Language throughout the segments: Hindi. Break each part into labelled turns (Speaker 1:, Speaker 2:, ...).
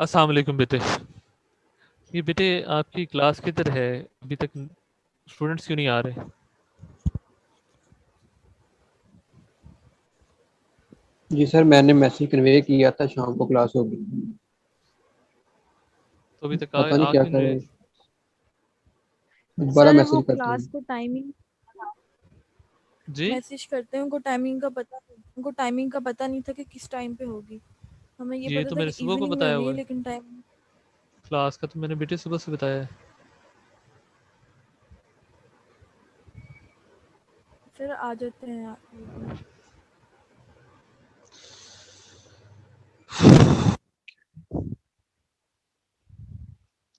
Speaker 1: अस्सलाम वालेकुम बेटे। ये बेटे आपकी क्लास किधर है? अभी तक स्टूडेंट्स क्यों नहीं आ रहे?
Speaker 2: जी सर, मैंने मैसेज कन्वे किया था, शाम को क्लास होगी।
Speaker 1: तो अभी तक
Speaker 2: पता नहीं
Speaker 1: आ
Speaker 2: क्या
Speaker 1: क्यों नहीं
Speaker 2: करें,
Speaker 1: रहे?
Speaker 2: दोबारा
Speaker 3: सर वो
Speaker 2: मैसेज करता
Speaker 3: क्लास
Speaker 2: हूँ।
Speaker 3: को टाइमिंग
Speaker 1: जी
Speaker 3: मैसेज करते हैं, उनको टाइमिंग का पता नहीं था कि किस टाइम पे होगी। हमें ये
Speaker 1: ये
Speaker 3: पता
Speaker 1: तो
Speaker 3: था
Speaker 1: मैंने
Speaker 3: कि
Speaker 1: सुबह को
Speaker 3: इवनिंग में
Speaker 1: बताया
Speaker 3: होनी है,
Speaker 1: हुआ है।
Speaker 3: लेकिन टाइम
Speaker 1: क्लास का तो मैंने बेटे सुबह से बताया है।
Speaker 3: फिर आ जाते हैं इवनिंग।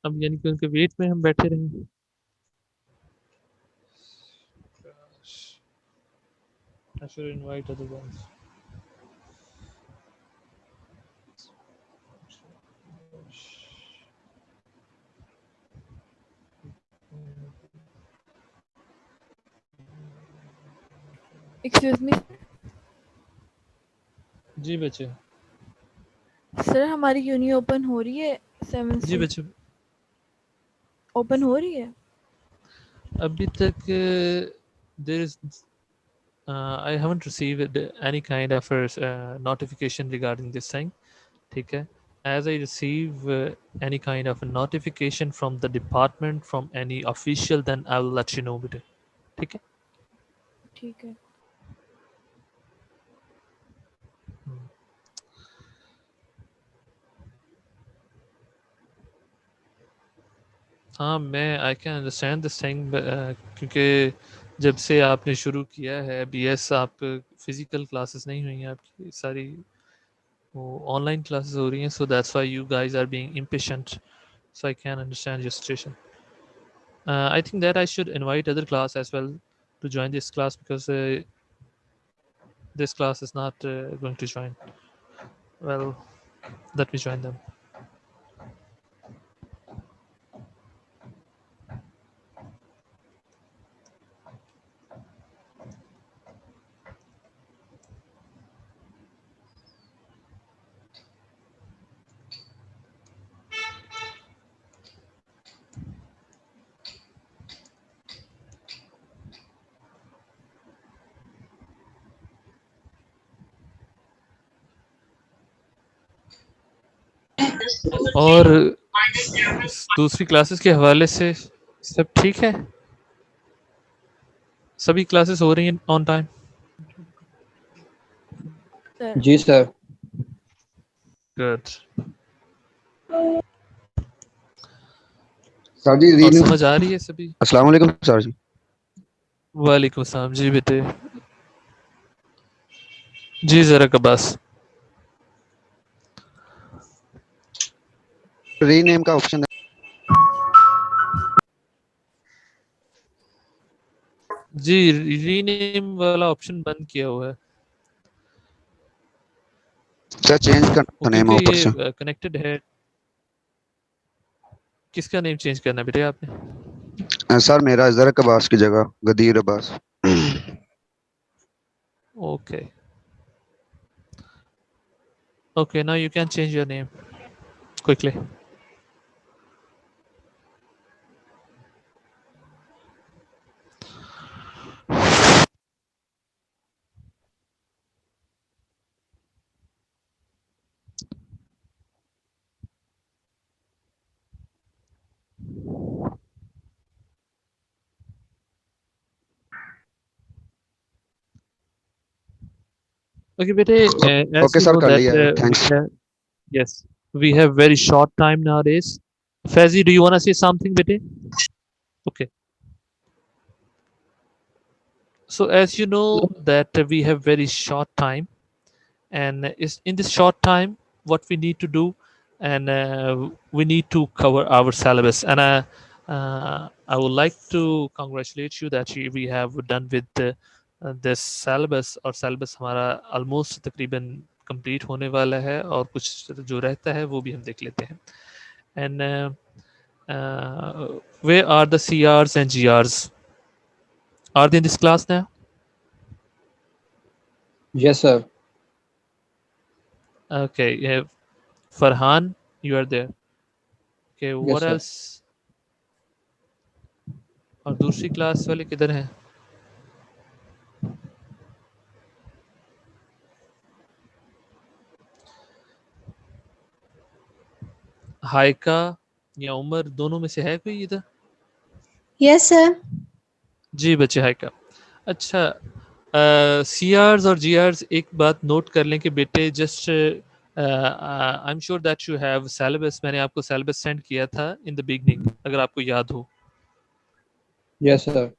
Speaker 1: अब यानी कि उनके वेट में हम बैठे रहें। I should invite other ones.
Speaker 3: Excuse me
Speaker 1: जी बच्चे।
Speaker 3: सर, हमारी यूनि ओपन हो रही है 7
Speaker 1: जी
Speaker 3: से।
Speaker 1: बच्चे।
Speaker 3: ओपन हो रही है।
Speaker 1: अभी तक there is I haven't received any kind of notification regarding this thing. ठीक है? As I receive any kind of a notification from the department, from any official, then I will let you know बेटे। ठीक है?
Speaker 3: ठीक है।
Speaker 1: हाँ, मैं I can understand this thing क्योंकि जब से आपने शुरू किया है बीएस, आप फिजिकल क्लासेस नहीं हुई हैं, आपकी सारी वो ऑनलाइन क्लासेस हो रही हैं, so that's why you guys are being impatient, so I can understand your situation. I think that I should invite other class as well to join this class because this class is not going to join. Well, let me join them. और दूसरी क्लासेस के हवाले से सब ठीक है? सभी क्लासेस हो रही हैं ऑन टाइम?
Speaker 3: सर
Speaker 2: जी सर।
Speaker 1: गुड।
Speaker 4: सर जी
Speaker 1: और
Speaker 4: रीनू,
Speaker 1: समझ आ रही है सभी?
Speaker 4: अस्सलाम वालेकुम सर जी।
Speaker 1: वालेकुम सलाम जी बेटे। जी ज़रा कबास।
Speaker 4: रीनेम का ऑप्शन है।
Speaker 1: जी रीनेम वाला ऑप्शन बंद किया हुआ है
Speaker 4: सर चेंज
Speaker 1: वो,
Speaker 4: का नेम
Speaker 1: क्योंकि
Speaker 4: ऊपर से।
Speaker 1: ये कनेक्टेड है। किसका नेम चेंज करना है बेटे आपने?
Speaker 4: सर मेरा जरक अब्बास की जगह Ghadir Abbas.
Speaker 1: Okay okay, now you can change your name quickly. Okay bete, as
Speaker 4: okay
Speaker 1: you
Speaker 4: sir
Speaker 1: know
Speaker 4: कर
Speaker 1: that
Speaker 4: लिया है,
Speaker 1: we
Speaker 4: thanks.
Speaker 1: have, yes, we have very short time nowadays. Faizi, do you want to say something bete? Okay, so as you know that we have very short time, and is in this short time what we need to do, and we need to cover our syllabus, and I would like to congratulate you that we have done with this syllabus, और syllabus हमारा almost तकरीबन complete होने वाला है, और कुछ जो रहता है वो भी हम देख लेते हैं। And where are the CRs and GRs? Are they in this class now?
Speaker 2: Yes sir.
Speaker 1: Okay, Farhan, You are there. Okay,
Speaker 2: Yes,
Speaker 1: what
Speaker 2: sir.
Speaker 1: else? और दूसरी क्लास वाले किधर हैं? हाइका या उमर, दोनों में से है कोई इधर?
Speaker 5: Yes sir.
Speaker 1: जी बच्चे, हाइका। अच्छा, सीआर्स और जीआर्स एक बात नोट कर लें कि बेटे, just I am sure that you have syllabus. मैंने आपको सिलेबस सेंड किया था इन द बिगनिंग, अगर आपको याद हो।
Speaker 2: Yes sir.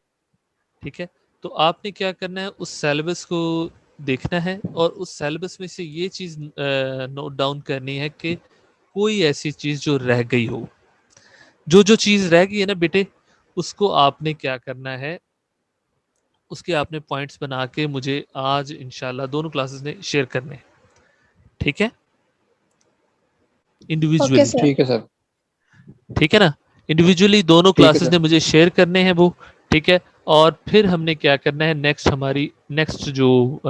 Speaker 1: ठीक है, तो आपने क्या करना है, उस सिलेबस को देखना है और उस सिलेबस में से ये चीज़ नोट डाउन करनी है कि कोई ऐसी चीज़ जो रह गई हो। जो जो चीज़ रह गई है ना बेटे, उसको आपने क्या करना है, उसके आपने पॉइंट्स बना के मुझे आज इंशाल्लाह दोनों क्लासेस में शेयर करने हैं। ठीक है,
Speaker 5: ओके
Speaker 1: इंडिविजुअली।
Speaker 5: सर।
Speaker 2: ठीक है सर।
Speaker 1: ठीक है ना, इंडिविजुअली दोनों
Speaker 2: ठीक है
Speaker 1: क्लासेस
Speaker 2: सर।
Speaker 1: ने मुझे शेयर करने हैं वो। ठीक है, और फिर हमने क्या करना है, नेक्स्ट हमारी नेक्स्ट जो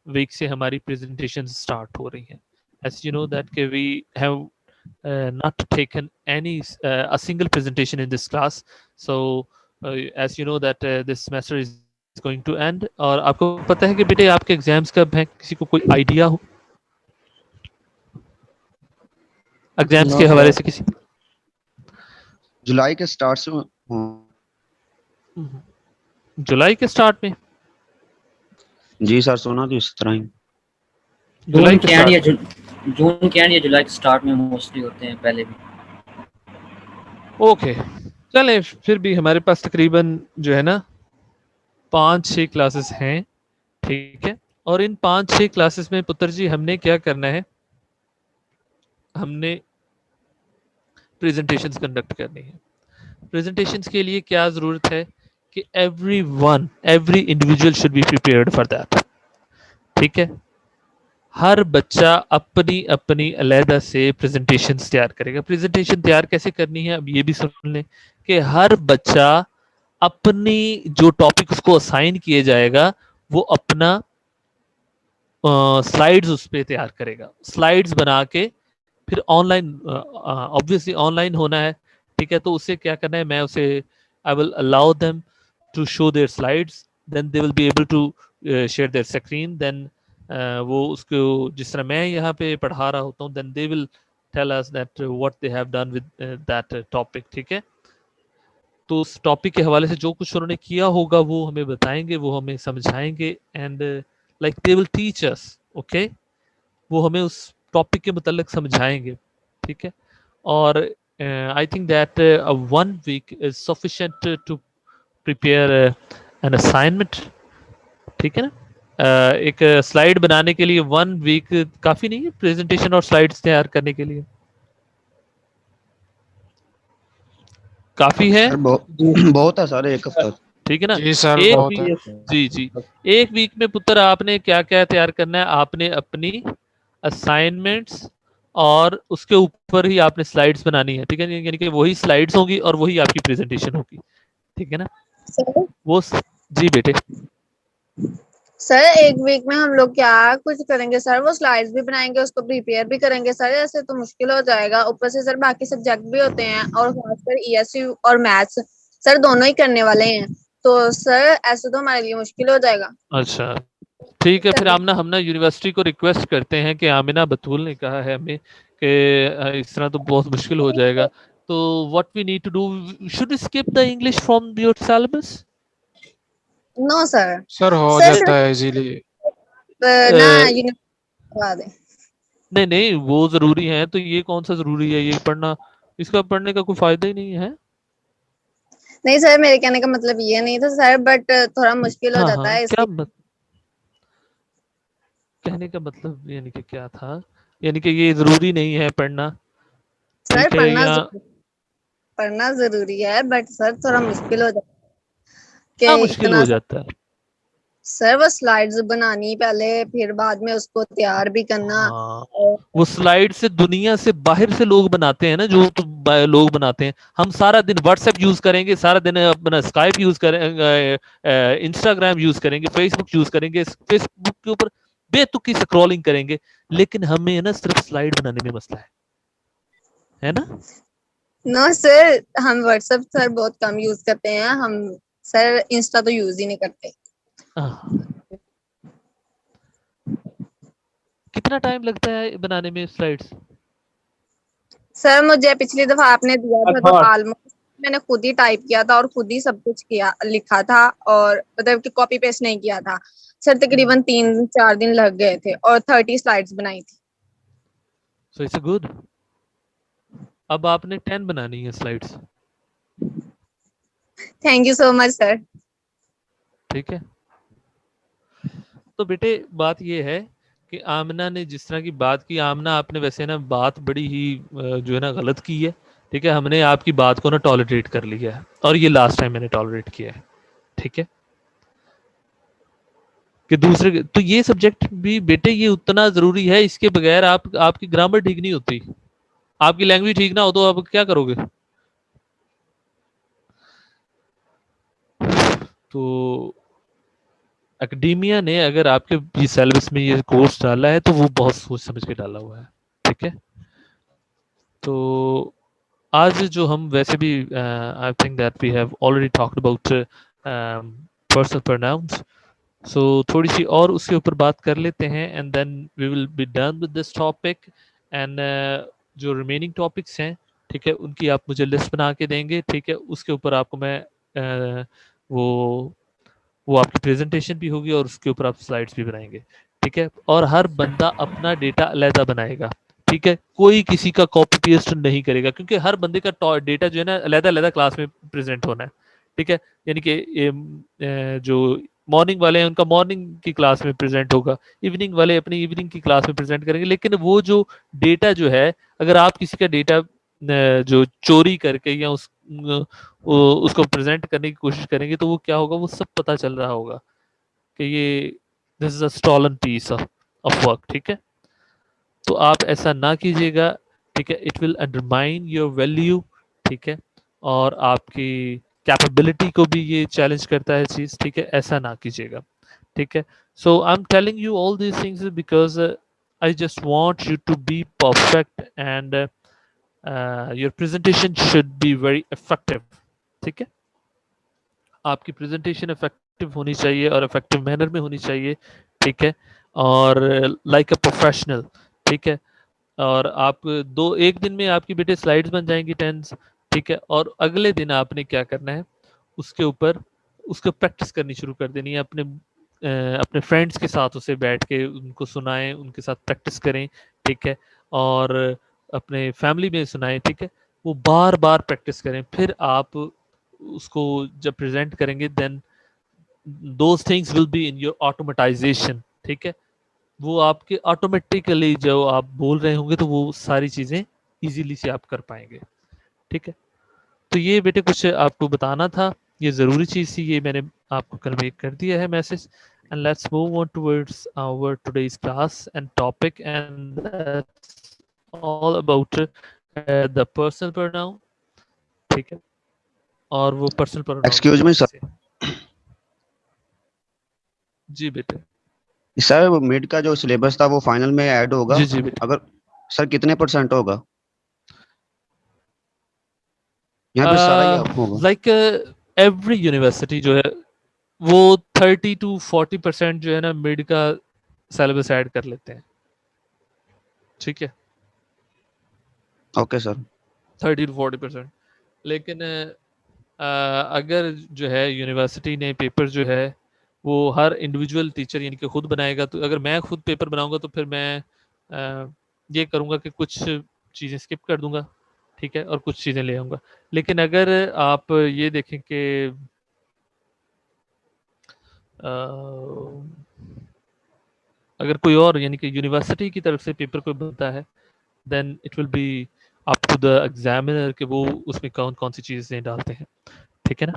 Speaker 1: वीक से हमारी प्रेजेंटेशन स्टार्ट हो रही हैं। एज यू नो दैट के we have not taken any a single presentation in this class, so as you know that this semester is going to end। और आपको पता है कि बेटे आपके एग्जाम्स कब हैं? किसी को कोई आइडिया हो एग्जाम्स
Speaker 2: नो
Speaker 1: के हवाले
Speaker 2: सर।
Speaker 1: से? किसी
Speaker 4: जुलाई के स्टार्ट से
Speaker 1: जुलाई के स्टार्ट में?
Speaker 4: जी सर, सुना तो इस तरह ही।
Speaker 1: जुलाई
Speaker 6: जून
Speaker 1: के
Speaker 6: के एंड या
Speaker 1: स्टार्ट?
Speaker 6: जून के एंड या जुलाई के स्टार्ट में मोस्टली होते हैं, पहले भी।
Speaker 1: ओके, चलें, फिर भी हमारे पास तकरीबन जो है ना 5-6 क्लासेस हैं। ठीक है, और इन 5-6 क्लासेस में पुत्र जी हमने क्या करना है, हमने प्रेजेंटेशंस कंडक्ट करनी है। प्रेजेंटेशंस के लिए क्या ज़रूरत है कि every individual should be prepared for that. ठीक है, हर बच्चा अपनी अपनी अलहदा से प्रेजेंटेशंस तैयार करेगा। प्रेजेंटेशन तैयार कैसे करनी है, अब ये भी सुन लें कि हर बच्चा अपनी जो टॉपिक उसको असाइन किए जाएगा वो अपना स्लाइड्स उस पर तैयार करेगा। स्लाइड्स बना के फिर ऑनलाइन, ऑब्वियसली ऑनलाइन होना है। ठीक है, तो उसे क्या करना है, मैं उसे I will allow them to show their slides, then they will be able to share their screen, then वो उसको जिस तरह मैं यहाँ पे पढ़ा रहा होता हूँ, then they will tell us that what they have done with that topic. ठीक है, तो उस टॉपिक के हवाले से जो कुछ उन्होंने किया होगा वो हमें बताएंगे, वो हमें समझाएंगे, and like they will teach us. Okay, वो हमें उस टॉपिक के मतलब समझाएंगे। ठीक है, और I think that 1 week is sufficient to prepare an assignment. ठीक है ना, एक स्लाइड बनाने के लिए 1 वीक काफ़ी नहीं है प्रेजेंटेशन और स्लाइड्स तैयार करने के लिए? काफ़ी है?
Speaker 4: सर बहुत है सर, एक हफ्ता।
Speaker 1: ठीक है ना,
Speaker 7: जी सर,
Speaker 1: एक
Speaker 7: बहुत
Speaker 1: वीक,
Speaker 7: है।
Speaker 1: जी जी, एक वीक में पुत्र आपने क्या क्या तैयार करना है, आपने अपनी असाइनमेंट्स और उसके ऊपर ही आपने स्लाइड्स बनानी है। ठीक है, यानी कि वही स्लाइड्स होगी और वही आपकी प्रेजेंटेशन होगी। ठीक है ना,
Speaker 5: सर
Speaker 1: वो जी बेटे।
Speaker 5: सर एक वीक में हम लोग क्या कुछ करेंगे सर? वो स्लाइड्स भी बनाएंगे, उसको प्रिपेयर भी करेंगे सर। ऐसे तो मुश्किल हो जाएगा, ऊपर से सर बाकी सब्जेक्ट भी होते हैं और खासकर ईएससी और मैथ्स सर दोनों ही करने वाले हैं, तो सर ऐसे तो हमारे लिए मुश्किल हो जाएगा।
Speaker 1: अच्छा ठीक है, फिर आमना हम ना यूनिवर्सिटी को रिक्वेस्ट करते हैं कि आमिना बतूल ने कहा है हमें कि इस तरह तो बहुत मुश्किल हो जाएगा, तो what we need to do, should we skip the English from your syllabus?
Speaker 5: No sir.
Speaker 7: Sir हो
Speaker 5: सर
Speaker 7: जाता है इजीली।
Speaker 5: ना यूनिवर्सिटी करवा दें।
Speaker 1: नहीं नहीं, वो जरूरी है, तो ये कौन सा जरूरी है ये पढ़ना? इसका पढ़ने का कोई फायदा ही नहीं है।
Speaker 5: नहीं सर, मेरे कहने का मतलब ये नहीं था सर, बट थोड़ा मुश्किल हो
Speaker 1: हाँ
Speaker 5: जाता
Speaker 1: हाँ,
Speaker 5: है
Speaker 1: क्या
Speaker 5: इसलिए।
Speaker 1: कहने का मतलब यानी कि क्या था, यानी कि ये जरूरी नहीं है पढ़ना?
Speaker 5: सर
Speaker 1: ठीक है, या
Speaker 5: पढ़ना जरूरी है, बट सर थोड़ा मुश्किल हो जाता है
Speaker 1: क्या
Speaker 5: कि
Speaker 1: मुश्किल
Speaker 5: इतना
Speaker 1: हो जाता है?
Speaker 5: सर वो स्लाइड्स बनानी पहले, फिर बाद में उसको तैयार भी करना।
Speaker 1: हाँ, वो स्लाइड से दुनिया से बाहर से लोग बनाते हैं ना, जो तो लोग बनाते हैं। हम सारा दिन व्हाट्सएप यूज करेंगे, सारा दिन अपना स्काइप यूज करेंगे, इंस्टाग्राम यूज करेंगे, फेसबुक यूज करेंगे, फेसबुक के ऊपर बेतुकी स्क्रॉलिंग करेंगे, लेकिन हमें ना सिर्फ स्लाइड बनाने में मसला है। है ना?
Speaker 5: नो सर, हम व्हाट्सएप सर बहुत कम यूज करते हैं हम। सर इंस्टा तो यूज ही नहीं करते।
Speaker 1: हाँ। कितना टाइम लगता है बनाने में स्लाइड्स?
Speaker 5: सर मुझे पिछली दफा आपने दिया था तो
Speaker 2: अर्थात
Speaker 5: ऑलमोस्ट मैंने खुद ही टाइप किया था और खुद ही सब कुछ किया लिखा था, और मतलब कि कॉपी पेस्ट नहीं किया था। सर तकरीबन 3-4 दिन लग गए थे और 30 स्लाइड्स बनाई थी।
Speaker 1: So it's good. अब आपने 10 बनानी है slides.
Speaker 5: Thank you so much sir.
Speaker 1: ठीक है। तो बेटे बात ये है कि आमना ने जिस तरह की बात की, आमना आपने वैसे ना बात बड़ी ही जो है ना गलत की है। ठीक है, हमने आपकी बात को ना टॉलरेट कर लिया है, और ये लास्ट टाइम मैंने टॉलरेट किया है। ठीक है, कि दूसरे तो ये सब्जेक्ट भी बेटे ये उतना जरूरी है, इसके बगैर आप आपकी ग्रामर ठीक नहीं होती। आपकी लैंग्वेज ठीक ना हो तो आप क्या करोगे? तो एकेडेमिया ने अगर आपके ये सिलेबस में ये कोर्स डाला है तो वो बहुत सोच समझ के डाला हुआ है। ठीक है, तो आज जो हम वैसे भी I think that we have already talked about personal pronouns, so थोड़ी सी और उसके ऊपर बात कर लेते हैं and then we will be done with this topic. And जो रिमेनिंग टॉपिक्स हैं, ठीक है, उनकी आप मुझे लिस्ट बना के देंगे। ठीक है, उसके ऊपर आपको मैं वो वो आपकी प्रेजेंटेशन भी होगी और उसके ऊपर आप स्लाइड्स भी बनाएंगे। ठीक है, और हर बंदा अपना डेटा अलहदा बनाएगा। ठीक है, कोई किसी का कॉपी पेस्ट नहीं करेगा, क्योंकि हर बंदे का डेटा जो है ना अलहदा अलहदा क्लास में प्रेजेंट होना है। ठीक है, यानी कि जो मॉर्निंग वाले हैं उनका मॉर्निंग की क्लास में प्रेजेंट होगा, इवनिंग वाले अपनी इवनिंग की क्लास में प्रेजेंट करेंगे। लेकिन वो जो डेटा जो है, अगर आप किसी का डेटा जो चोरी करके या उसको प्रेजेंट करने की कोशिश करेंगे तो वो क्या होगा, वो सब पता चल रहा होगा कि ये this is a stolen piece of work. ठीक है, तो आप ऐसा ना कीजिएगा। ठीक है, it will undermine your value. ठीक है, और आपकी कैपेबिलिटी को भी ये चैलेंज करता है चीज़। ठीक है, ऐसा ना कीजिएगा। ठीक है, so I am telling you all these things because I just want you to be perfect and your presentation should be very effective. ठीक है, आपकी प्रेजेंटेशन इफेक्टिव होनी चाहिए और इफेक्टिव मैनर में होनी चाहिए। ठीक है, और लाइक अ प्रोफेशनल। ठीक है, और आप दो एक दिन में आपकी बेटे स्लाइड्स बन जाएंगी 10। ठीक है, और अगले दिन आपने क्या करना है, उसके ऊपर उसको प्रैक्टिस करनी शुरू कर देनी है। अपने फ्रेंड्स के साथ उसे बैठ के उनको सुनाएं, उनके साथ प्रैक्टिस करें। ठीक है, और अपने फैमिली में सुनाएं। ठीक है, वो बार बार प्रैक्टिस करें, फिर आप उसको जब प्रेजेंट करेंगे then those things will be in your automatization. ठीक है, वो आपके ऑटोमेटिकली जो आप बोल रहे होंगे तो वो सारी चीज़ें इजीली से आप कर पाएंगे। ठीक है, तो ये बेटे कुछ आपको बताना था, ये ज़रूरी चीज़ थी, ये मैंने आपको कन्वे कर दिया है message. And let's move on towards our today's class and topic, and that's all about the personal pronoun. ठीक है, और वो पर्सनल प्रोनाउन
Speaker 4: एक्सक्यूज
Speaker 1: किस
Speaker 4: मी
Speaker 1: तरह
Speaker 4: सर।
Speaker 1: से। जी बेटे।
Speaker 4: सर वो मिड का जो सिलेबस था वो फाइनल में ऐड होगा?
Speaker 1: जी जी बेटे।
Speaker 4: अगर सर कितने परसेंट होगा? यहाँ पे सारा ही आप होगा?
Speaker 1: लाइक एवरी यूनिवर्सिटी जो है वो 30 to 40% जो है ना मिड का सिलेबस ऐड कर लेते हैं। ठीक है,
Speaker 4: ओके सर।
Speaker 1: 30 to 40%। लेकिन अगर जो है यूनिवर्सिटी ने पेपर जो है वो हर इंडिविजुअल टीचर यानी कि खुद बनाएगा, तो अगर मैं खुद पेपर बनाऊंगा तो फिर मैं ये करूंगा कि कुछ चीज़ें स्किप कर दूंगा। ठीक है, और कुछ चीज़ें ले आऊंगा। लेकिन अगर आप ये देखें कि अ, अगर कोई और यानी कि यूनिवर्सिटी की तरफ से पेपर कोई बनता है then it will be up to the examiner कि वो उसमें कौन कौन सी चीज़ें डालते हैं। ठीक है ना,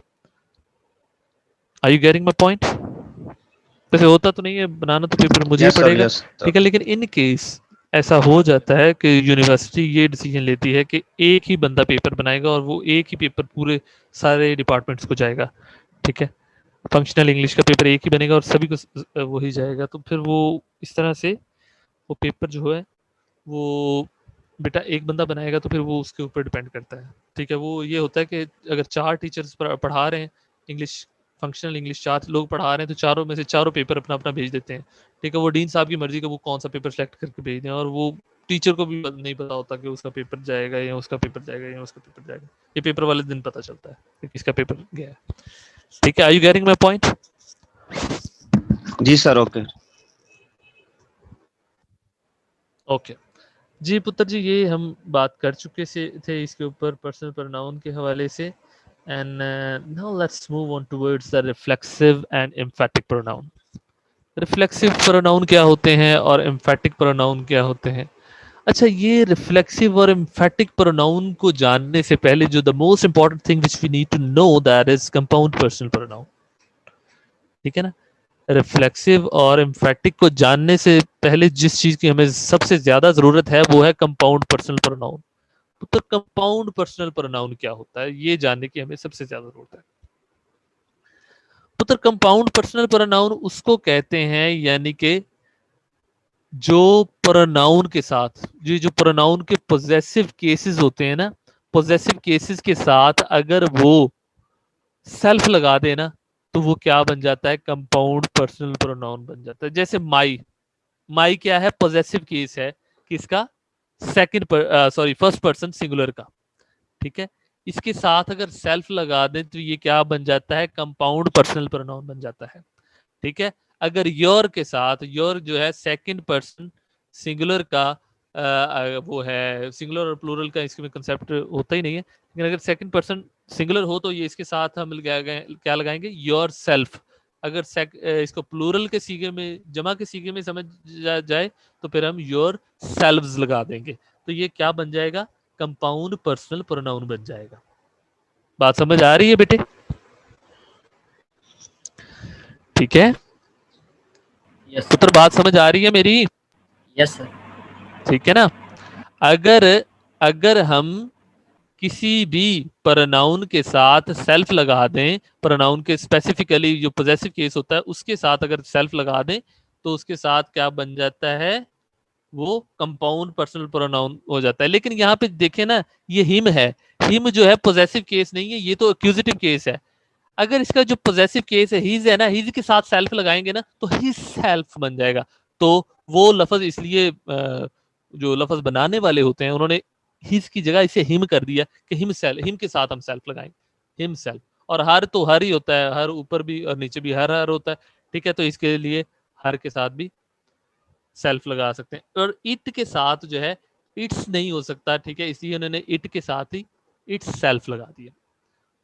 Speaker 1: are you getting my point? वैसे होता तो नहीं है, बनाना तो पेपर मुझे ही
Speaker 4: यस सर,
Speaker 1: पड़ेगा।
Speaker 4: यस
Speaker 1: ठीक
Speaker 4: सर।
Speaker 1: है, लेकिन इन केस ऐसा हो जाता है कि यूनिवर्सिटी ये डिसीजन लेती है कि एक ही बंदा पेपर बनाएगा और वो एक ही पेपर पूरे सारे डिपार्टमेंट्स को जाएगा। ठीक है, फंक्शनल इंग्लिश का पेपर एक ही बनेगा और सभी को वही जाएगा, तो फिर वो इस तरह से वो पेपर जो है वो बेटा एक बंदा बनाएगा तो फिर वो उसके ऊपर डिपेंड करता है, ठीक है। वो ये होता है कि अगर 4 टीचर्स पढ़ा रहे हैं इंग्लिश, फंक्शनल इंग्लिश 4 लोग पढ़ा रहे हैं, तो चारों में से चारों पेपर अपना अपना भेज देते हैं, ठीक है। वो डीन साहब की मर्जी का वो कौन सा पेपर सेलेक्ट करके भेज दें, और वो टीचर को भी नहीं पता होता कि उसका पेपर जाएगा या उसका पेपर जाएगा या उसका पेपर जाएगा। ये पेपर वाले दिन पता चलता है कि किसका पेपर गया है, ठीक है। Are you getting my point?
Speaker 4: जी सर, ओके।
Speaker 1: ओके जी पुत्र जी, ये हम बात कर चुके थे इसके ऊपर पर्सनल प्रोनाउन के हवाले से। And now let's move on towards the reflexive and emphatic pronoun. Reflexive pronoun क्या होते हैं और एम्फेटिक प्रोनाउन क्या होते हैं? अच्छा, ये रिफ्लेक्सिव और एम्फेटिक प्रोनाउन को जानने से पहले जो the most important thing which we need to know, that is compound personal pronoun, ठीक है ना। रिफ्लेक्सिव और एम्फेटिक को जानने से पहले जिस चीज की हमें सबसे ज्यादा जरूरत है वो है कंपाउंड पर्सनल प्रोनाउन। तो कंपाउंड पर्सनल प्रोनाउन क्या होता है ये जानने की हमें सबसे ज्यादा जरूरत है। पुत्र, कंपाउंड पर्सनल प्रोनाउन उसको कहते हैं यानी कि जो प्रोनाउन के साथ, जो प्रोनाउन के पोजेसिव केसेस होते हैं ना, पोजेसिव केसेस के साथ अगर वो सेल्फ लगा देना तो वो क्या बन जाता है? कंपाउंड पर्सनल प्रोनाउन बन जाता है। जैसे माई, माई क्या है? पॉजेसिव केस है किसका? Second sorry first person singular का, ठीक है। इसके साथ अगर सेल्फ लगा दें तो ये क्या बन जाता है? कंपाउंड पर्सनल प्रोनाउन बन जाता है, ठीक है। अगर योर के साथ, योर जो है सेकंड पर्सन सिंगुलर का वो है, सिंगुलर और प्लूरल का इसमें कंसेप्ट होता ही नहीं है, लेकिन अगर सेकंड पर्सन सिंगुलर हो तो ये इसके साथ हम क्या लगाएंगे? Your self. अगर इसको प्लूरल के सीगे में, जमा के सीगे में समझ जाए तो फिर हम योर सेल्व्स लगा देंगे, तो ये क्या बन जाएगा? कंपाउंड पर्सनल प्रोनाउन बन जाएगा। बात समझ आ रही है बेटे? ठीक है
Speaker 6: यस
Speaker 1: पुत्र, बात समझ आ रही है मेरी?
Speaker 6: Yes sir.
Speaker 1: ठीक है ना। अगर अगर हम किसी भी प्रोनाउन के साथ सेल्फ लगा दें, प्रोनाउन के स्पेसिफिकली जो पोजेसिव केस होता है उसके साथ अगर सेल्फ लगा दें तो उसके साथ क्या बन जाता है? वो कंपाउंड पर्सनल प्रोनाउन हो जाता है। लेकिन यहाँ पे देखें ना, ये हिम है, हिम जो है पोजेसिव केस नहीं है, ये तो एक्यूजेटिव केस है। अगर इसका जो पोजेसिव केस है हिज है ना, हिज के साथ सेल्फ लगाएंगे ना तो हिज सेल्फ बन जाएगा। तो वो लफज इसलिए जो लफज बनाने वाले होते हैं उन्होंने हिज की जगह इसे हिम कर दिया कि हिम सेल्फ, हिम के साथ हम सेल्फ लगाएंगे, हिम सेल्फ। और हर तो हर ही होता है, हर ऊपर भी और नीचे भी हर हर होता है, ठीक है। तो इसके लिए हर के साथ भी सेल्फ लगा सकते हैं। और इट के साथ जो है इट्स नहीं हो सकता, ठीक है, इसलिए उन्होंने इट के साथ ही इट्स सेल्फ लगा दिया।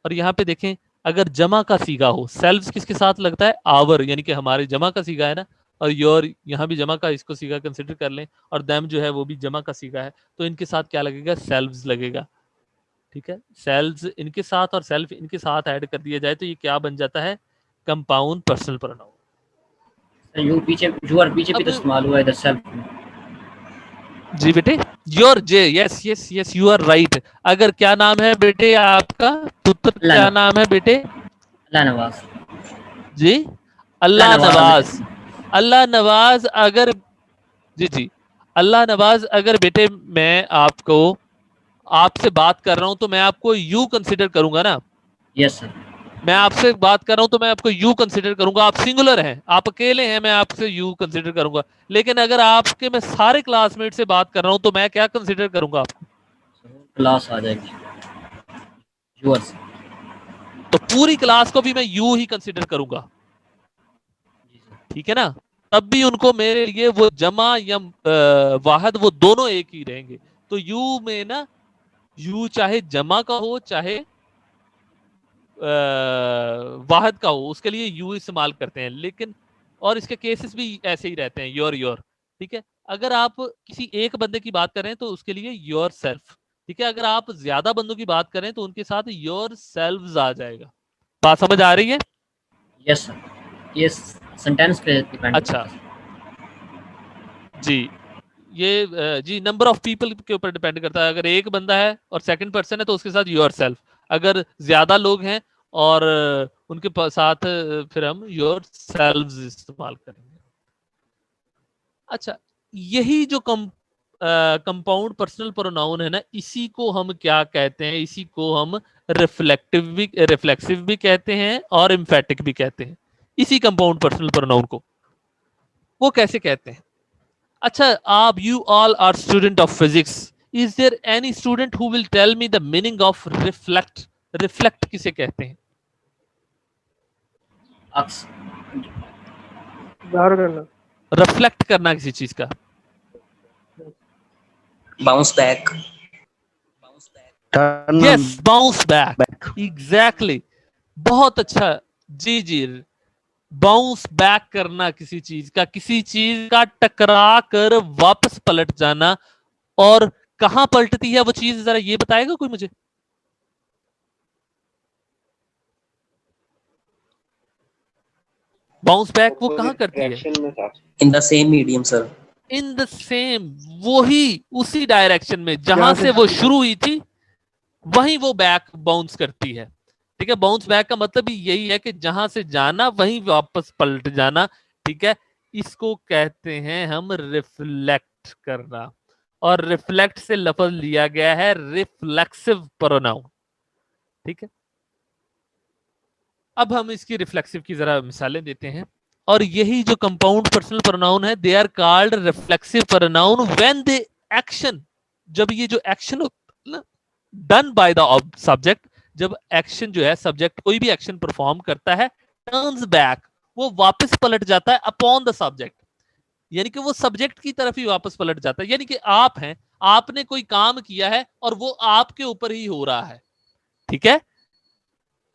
Speaker 1: और यहाँ पे देखें, अगर जमा का सीगा हो, सेल्फ किसके साथ लगता है? आवर, यानी कि हमारे जमा का सीगा है ना। और योर यहाँ भी जमा का इसको सीगा कंसिडर कर लें, और देम जो है वो भी जमा का सीगा है, तो इनके साथ क्या लगेगा? सेल्व्स लगेगा, ठीक है। सेल्व्स इनके साथ और सेल्फ इनके साथ ऐड कर दिया जाए तो ये क्या बन जाता है? Compound personal pronoun.
Speaker 6: यू पीछे, यू और पीछे भी तो
Speaker 1: अब
Speaker 6: इस्तेमाल हुआ है इधर सेल्फ में।
Speaker 1: जी बेटे, योर जे, yes yes yes, you are right. अगर क्या नाम है बेटे आपका? पुत्र क्या नाम है बेटे?
Speaker 6: अल्लाह नवाज।
Speaker 1: जी, अल्लाह नवाज। अल्लाह नवाज अगर, जी जी, अल्लाह नवाज अगर बेटे मैं आपको, आपसे बात कर रहा हूं तो मैं आपको यू कंसिडर करूंगा ना।
Speaker 6: Yes sir.
Speaker 1: मैं आपसे बात कर रहा हूं तो मैं आपको यू कंसिडर करूंगा। आप सिंगुलर हैं, आप अकेले हैं, मैं आपसे यू कंसिडर करूंगा। लेकिन अगर आपके मैं सारे क्लासमेट से बात कर रहा हूं तो मैं क्या कंसिडर करूंगा आपको?
Speaker 6: क्लास आ जाएगी यूअर्स।
Speaker 1: तो पूरी क्लास को भी मैं यू ही कंसिडर करूंगा, ठीक है ना। तब भी उनको मेरे लिए वो जमा या वाहद वो दोनों एक ही रहेंगे। तो यू में ना, यू चाहे जमा का हो चाहे वाहद का हो, उसके लिए यू इस्तेमाल करते हैं। लेकिन और इसके केसेस भी ऐसे ही रहते हैं, योर योर, ठीक है। अगर आप किसी एक बंदे की बात करें तो उसके लिए योर सेल्फ, ठीक है। अगर आप ज्यादा बंदों की बात करें तो उनके साथ योर सेल्व्स आ जाएगा। बात समझ आ रही है?
Speaker 6: Yes sir. ये सेंटेंस पे डिपेंड
Speaker 1: अच्छा जी, ये जी नंबर ऑफ पीपल के ऊपर डिपेंड करता है। अगर एक बंदा है और सेकंड पर्सन है तो उसके साथ योर सेल्फ। अगर ज्यादा लोग हैं और उनके साथ फिर हम योर सेल्व्स इस्तेमाल करेंगे। अच्छा, यही जो कंपाउंड पर्सनल प्रोनाउन है ना, इसी को हम क्या कहते हैं, इसी को हम रिफ्लेक्सिव भी कहते हैं और एम्फेटिक भी कहते हैं। इसी कंपाउंड पर्सनल प्रोनाउन को वो कैसे कहते हैं? अच्छा, आप you all are student of physics, is there any student who will tell me the meaning of reflect? Reflect किसे कहते हैं?
Speaker 6: अक्स
Speaker 2: बाहर करना,
Speaker 1: रिफ्लेक्ट करना किसी चीज का।
Speaker 7: Bounce back,
Speaker 4: turn
Speaker 1: yes, bounce back, exactly, बहुत अच्छा। जी जी, बाउंस बैक करना किसी चीज का, किसी चीज का टकरा कर वापस पलट जाना। और कहां पलटती है वो चीज, जरा ये बताएगा कोई मुझे? बाउंस बैक वो कहां करती है?
Speaker 2: डायरेक्शन में था।
Speaker 7: In the same medium sir.
Speaker 1: In the same, वही उसी डायरेक्शन में जहां से वो शुरू हुई थी, वहीं वो बैक बाउंस करती है। ठीक है, बाउंस बैक का मतलब ही यही है कि जहां से जाना वहीं वापस पलट जाना। ठीक है, इसको कहते हैं हम रिफ्लेक्ट करना, और रिफ्लेक्ट से लफ्ज लिया गया है रिफ्लेक्सिव प्रोनाउन। ठीक है, अब हम इसकी रिफ्लेक्सिव की जरा मिसालें देते हैं। और यही जो कंपाउंड पर्सनल प्रोनाउन है, they are called reflexive pronoun when they action, जब ये जो action done by the subject, जब एक्शन जो है, सब्जेक्ट कोई भी एक्शन परफॉर्म करता है, टर्न्स बैक, वो वापस पलट जाता है अपॉन द सब्जेक्ट, यानी कि वो सब्जेक्ट की तरफ ही वापस पलट जाता है। यानी कि आप हैं, आपने कोई काम किया है और वो आपके ऊपर ही हो रहा है। ठीक है,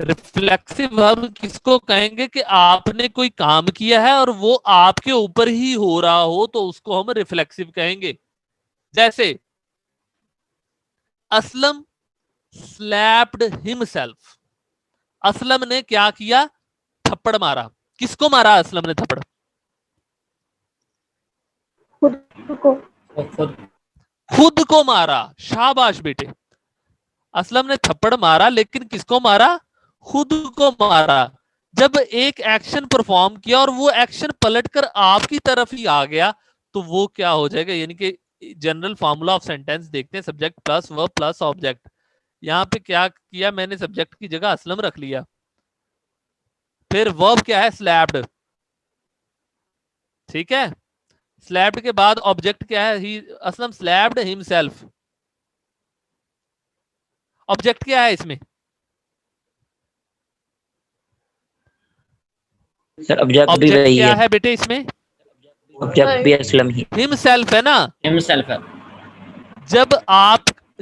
Speaker 1: रिफ्लेक्सिव हम किसको कहेंगे कि आपने कोई काम किया है और वो आपके ऊपर ही हो रहा हो, तो उसको हम रिफ्लेक्सिव कहेंगे। जैसे असलम स्लैप्ड हिमसेल्फ, असलम ने क्या किया? थप्पड़ मारा। किसको मारा असलम ने थप्पड़? खुद को मारा। शाबाश बेटे, असलम ने थप्पड़ मारा, लेकिन किसको मारा? खुद को मारा। जब एक एक्शन परफॉर्म किया और वो एक्शन पलटकर आपकी तरफ ही आ गया, तो वो क्या हो जाएगा? यानी कि जनरल फॉर्मूला ऑफ सेंटेंस देखते हैं, subject plus verb plus object. यहां पे क्या किया मैंने? सब्जेक्ट की जगह असलम रख लिया। फिर वर्ब क्या है? स्लैप्ड। ठीक है, स्लैप्ड के बाद ऑब्जेक्ट क्या है? ही, असलम स्लैप्ड हिमसेल्फ। ऑब्जेक्ट क्या है इसमें?
Speaker 7: सर ऑब्जेक्ट भी
Speaker 1: ऑब्जेक्ट
Speaker 7: वही
Speaker 1: क्या
Speaker 7: है,
Speaker 1: है बेटे इसमें?
Speaker 7: ऑब्जेक्ट भी असलम ही।
Speaker 1: हिमसेल्फ है ना।
Speaker 6: हिमसेल्फ है।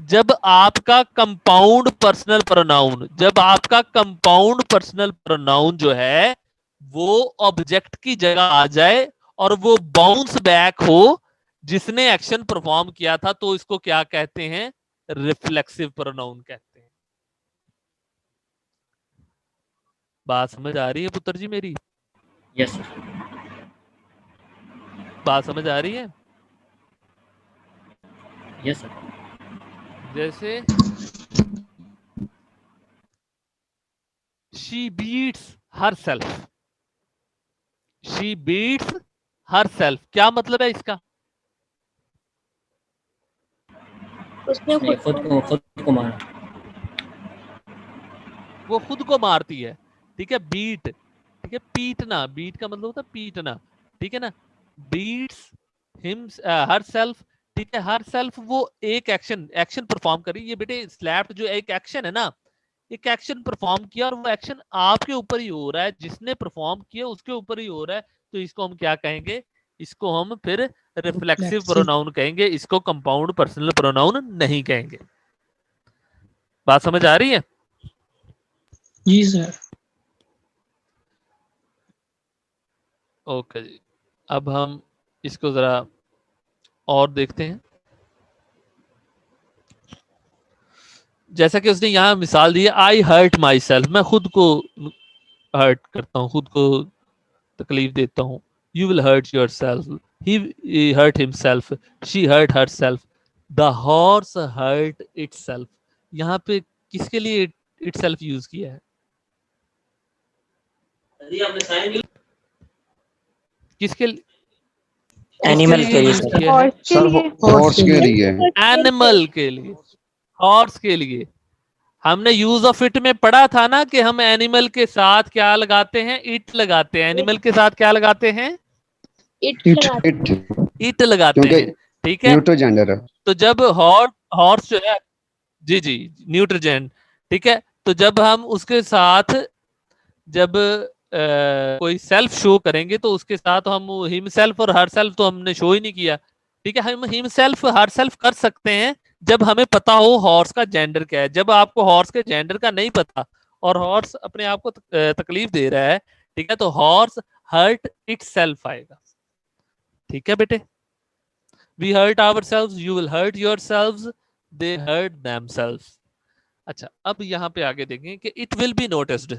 Speaker 1: जब आपका कंपाउंड पर्सनल प्रोनाउन, जब आपका कंपाउंड पर्सनल प्रोनाउन जो है वो ऑब्जेक्ट की जगह आ जाए और वो बाउंस बैक हो जिसने एक्शन परफॉर्म किया था, तो इसको क्या कहते हैं? रिफ्लेक्सिव प्रोनाउन कहते हैं। बात समझ आ रही है पुत्र जी मेरी?
Speaker 6: Yes sir.
Speaker 1: बात समझ आ रही है?
Speaker 6: Yes sir.
Speaker 1: जैसे she beats herself, she beats herself, क्या मतलब है इसका?
Speaker 5: उसने
Speaker 6: नहीं, खुद को मारा।
Speaker 1: वो खुद को मारती है। ठीक है, बीट, ठीक है, पीटना, बीट का मतलब होता है पीटना। ठीक है ना, बीट्स हिम हर सेल्फ। ठीक है, हर सेल्फ वो एक एक्शन परफॉर्म करी। ये बेटे स्लैप्ड जो एक एक्शन है ना, एक एक्शन परफॉर्म किया और वो एक्शन आपके ऊपर ही हो रहा है, जिसने परफॉर्म किया उसके ऊपर ही हो रहा है, तो इसको हम क्या कहेंगे? इसको हम फिर रिफ्लेक्सिव प्रोनाउन कहेंगे, इसको कंपाउंड पर्सनल प्रोनाउन नहीं कहेंगे। बात समझ आ रही है?
Speaker 8: जी सर।
Speaker 1: ओके जी, अब हम इसको जरा और देखते हैं। जैसा कि उसने यहां मिसाल दी है, आई हर्ट माई सेल्फ, मैं खुद को हर्ट करता हूं, खुद को तकलीफ देता हूं। You will hurt yourself, he hurt himself, she hurt herself, the horse hurt itself. यहाँ पे किसके लिए इट सेल्फ यूज किया है? किसके लिए?
Speaker 7: एनिमल के लिए
Speaker 1: यूज
Speaker 7: सर।
Speaker 1: किया है?
Speaker 5: हॉर्स के
Speaker 4: सर
Speaker 5: लिए
Speaker 4: हॉर्स के लिए।
Speaker 1: एनिमल के लिए, हॉर्स के लिए। हमने यूज ऑफ इट में पढ़ा था ना कि हम एनिमल के साथ क्या लगाते हैं, इट लगाते हैं। एनिमल के साथ क्या लगाते हैं,
Speaker 4: इट इट
Speaker 1: इट लगाते
Speaker 4: क्योंकि
Speaker 1: हैं। ठीक है,
Speaker 4: न्यूट्रल जेंडर है।
Speaker 1: तो जब हॉर्स जो है, जी जी, न्यूट्रोजन, ठीक है, तो जब हम उसके साथ जब कोई सेल्फ शो करेंगे तो उसके साथ हम हिम सेल्फ और हर सेल्फ तो हमने शो ही नहीं किया। ठीक है, हम हिम सेल्फ हर सेल्फ कर सकते हैं जब हमें पता हो हॉर्स का जेंडर क्या है। जब आपको हॉर्स के जेंडर का नहीं पता और हॉर्स अपने आप को तकलीफ दे रहा है, ठीक है, तो हॉर्स हर्ट इट सेल्फ आएगा। ठीक है बेटे, we hurt ourselves, you will hurt yourselves, they hurt themselves. अच्छा, अब यहाँ पे आगे देखें कि इट विल बी नोटिस्ड,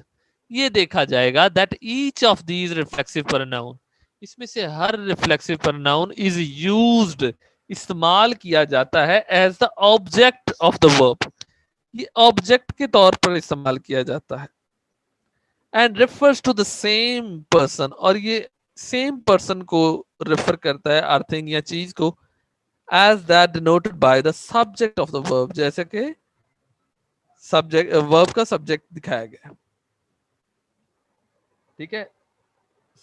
Speaker 1: ये देखा जाएगा that each of these reflexive pronoun, इसमें से हर रिफ्लेक्सिव प्रोनाउन इज यूज्ड, इस्तेमाल किया जाता है as the object of the verb, ये ऑब्जेक्ट के तौर पर इस्तेमाल किया जाता है। And refers to the same person, और ये सेम पर्सन को रेफर करता है, अर्थिंग या चीज को, as that denoted by the subject of the verb, जैसे कि सब्जेक्ट वर्ब का सब्जेक्ट दिखाया गया है। ठीक है,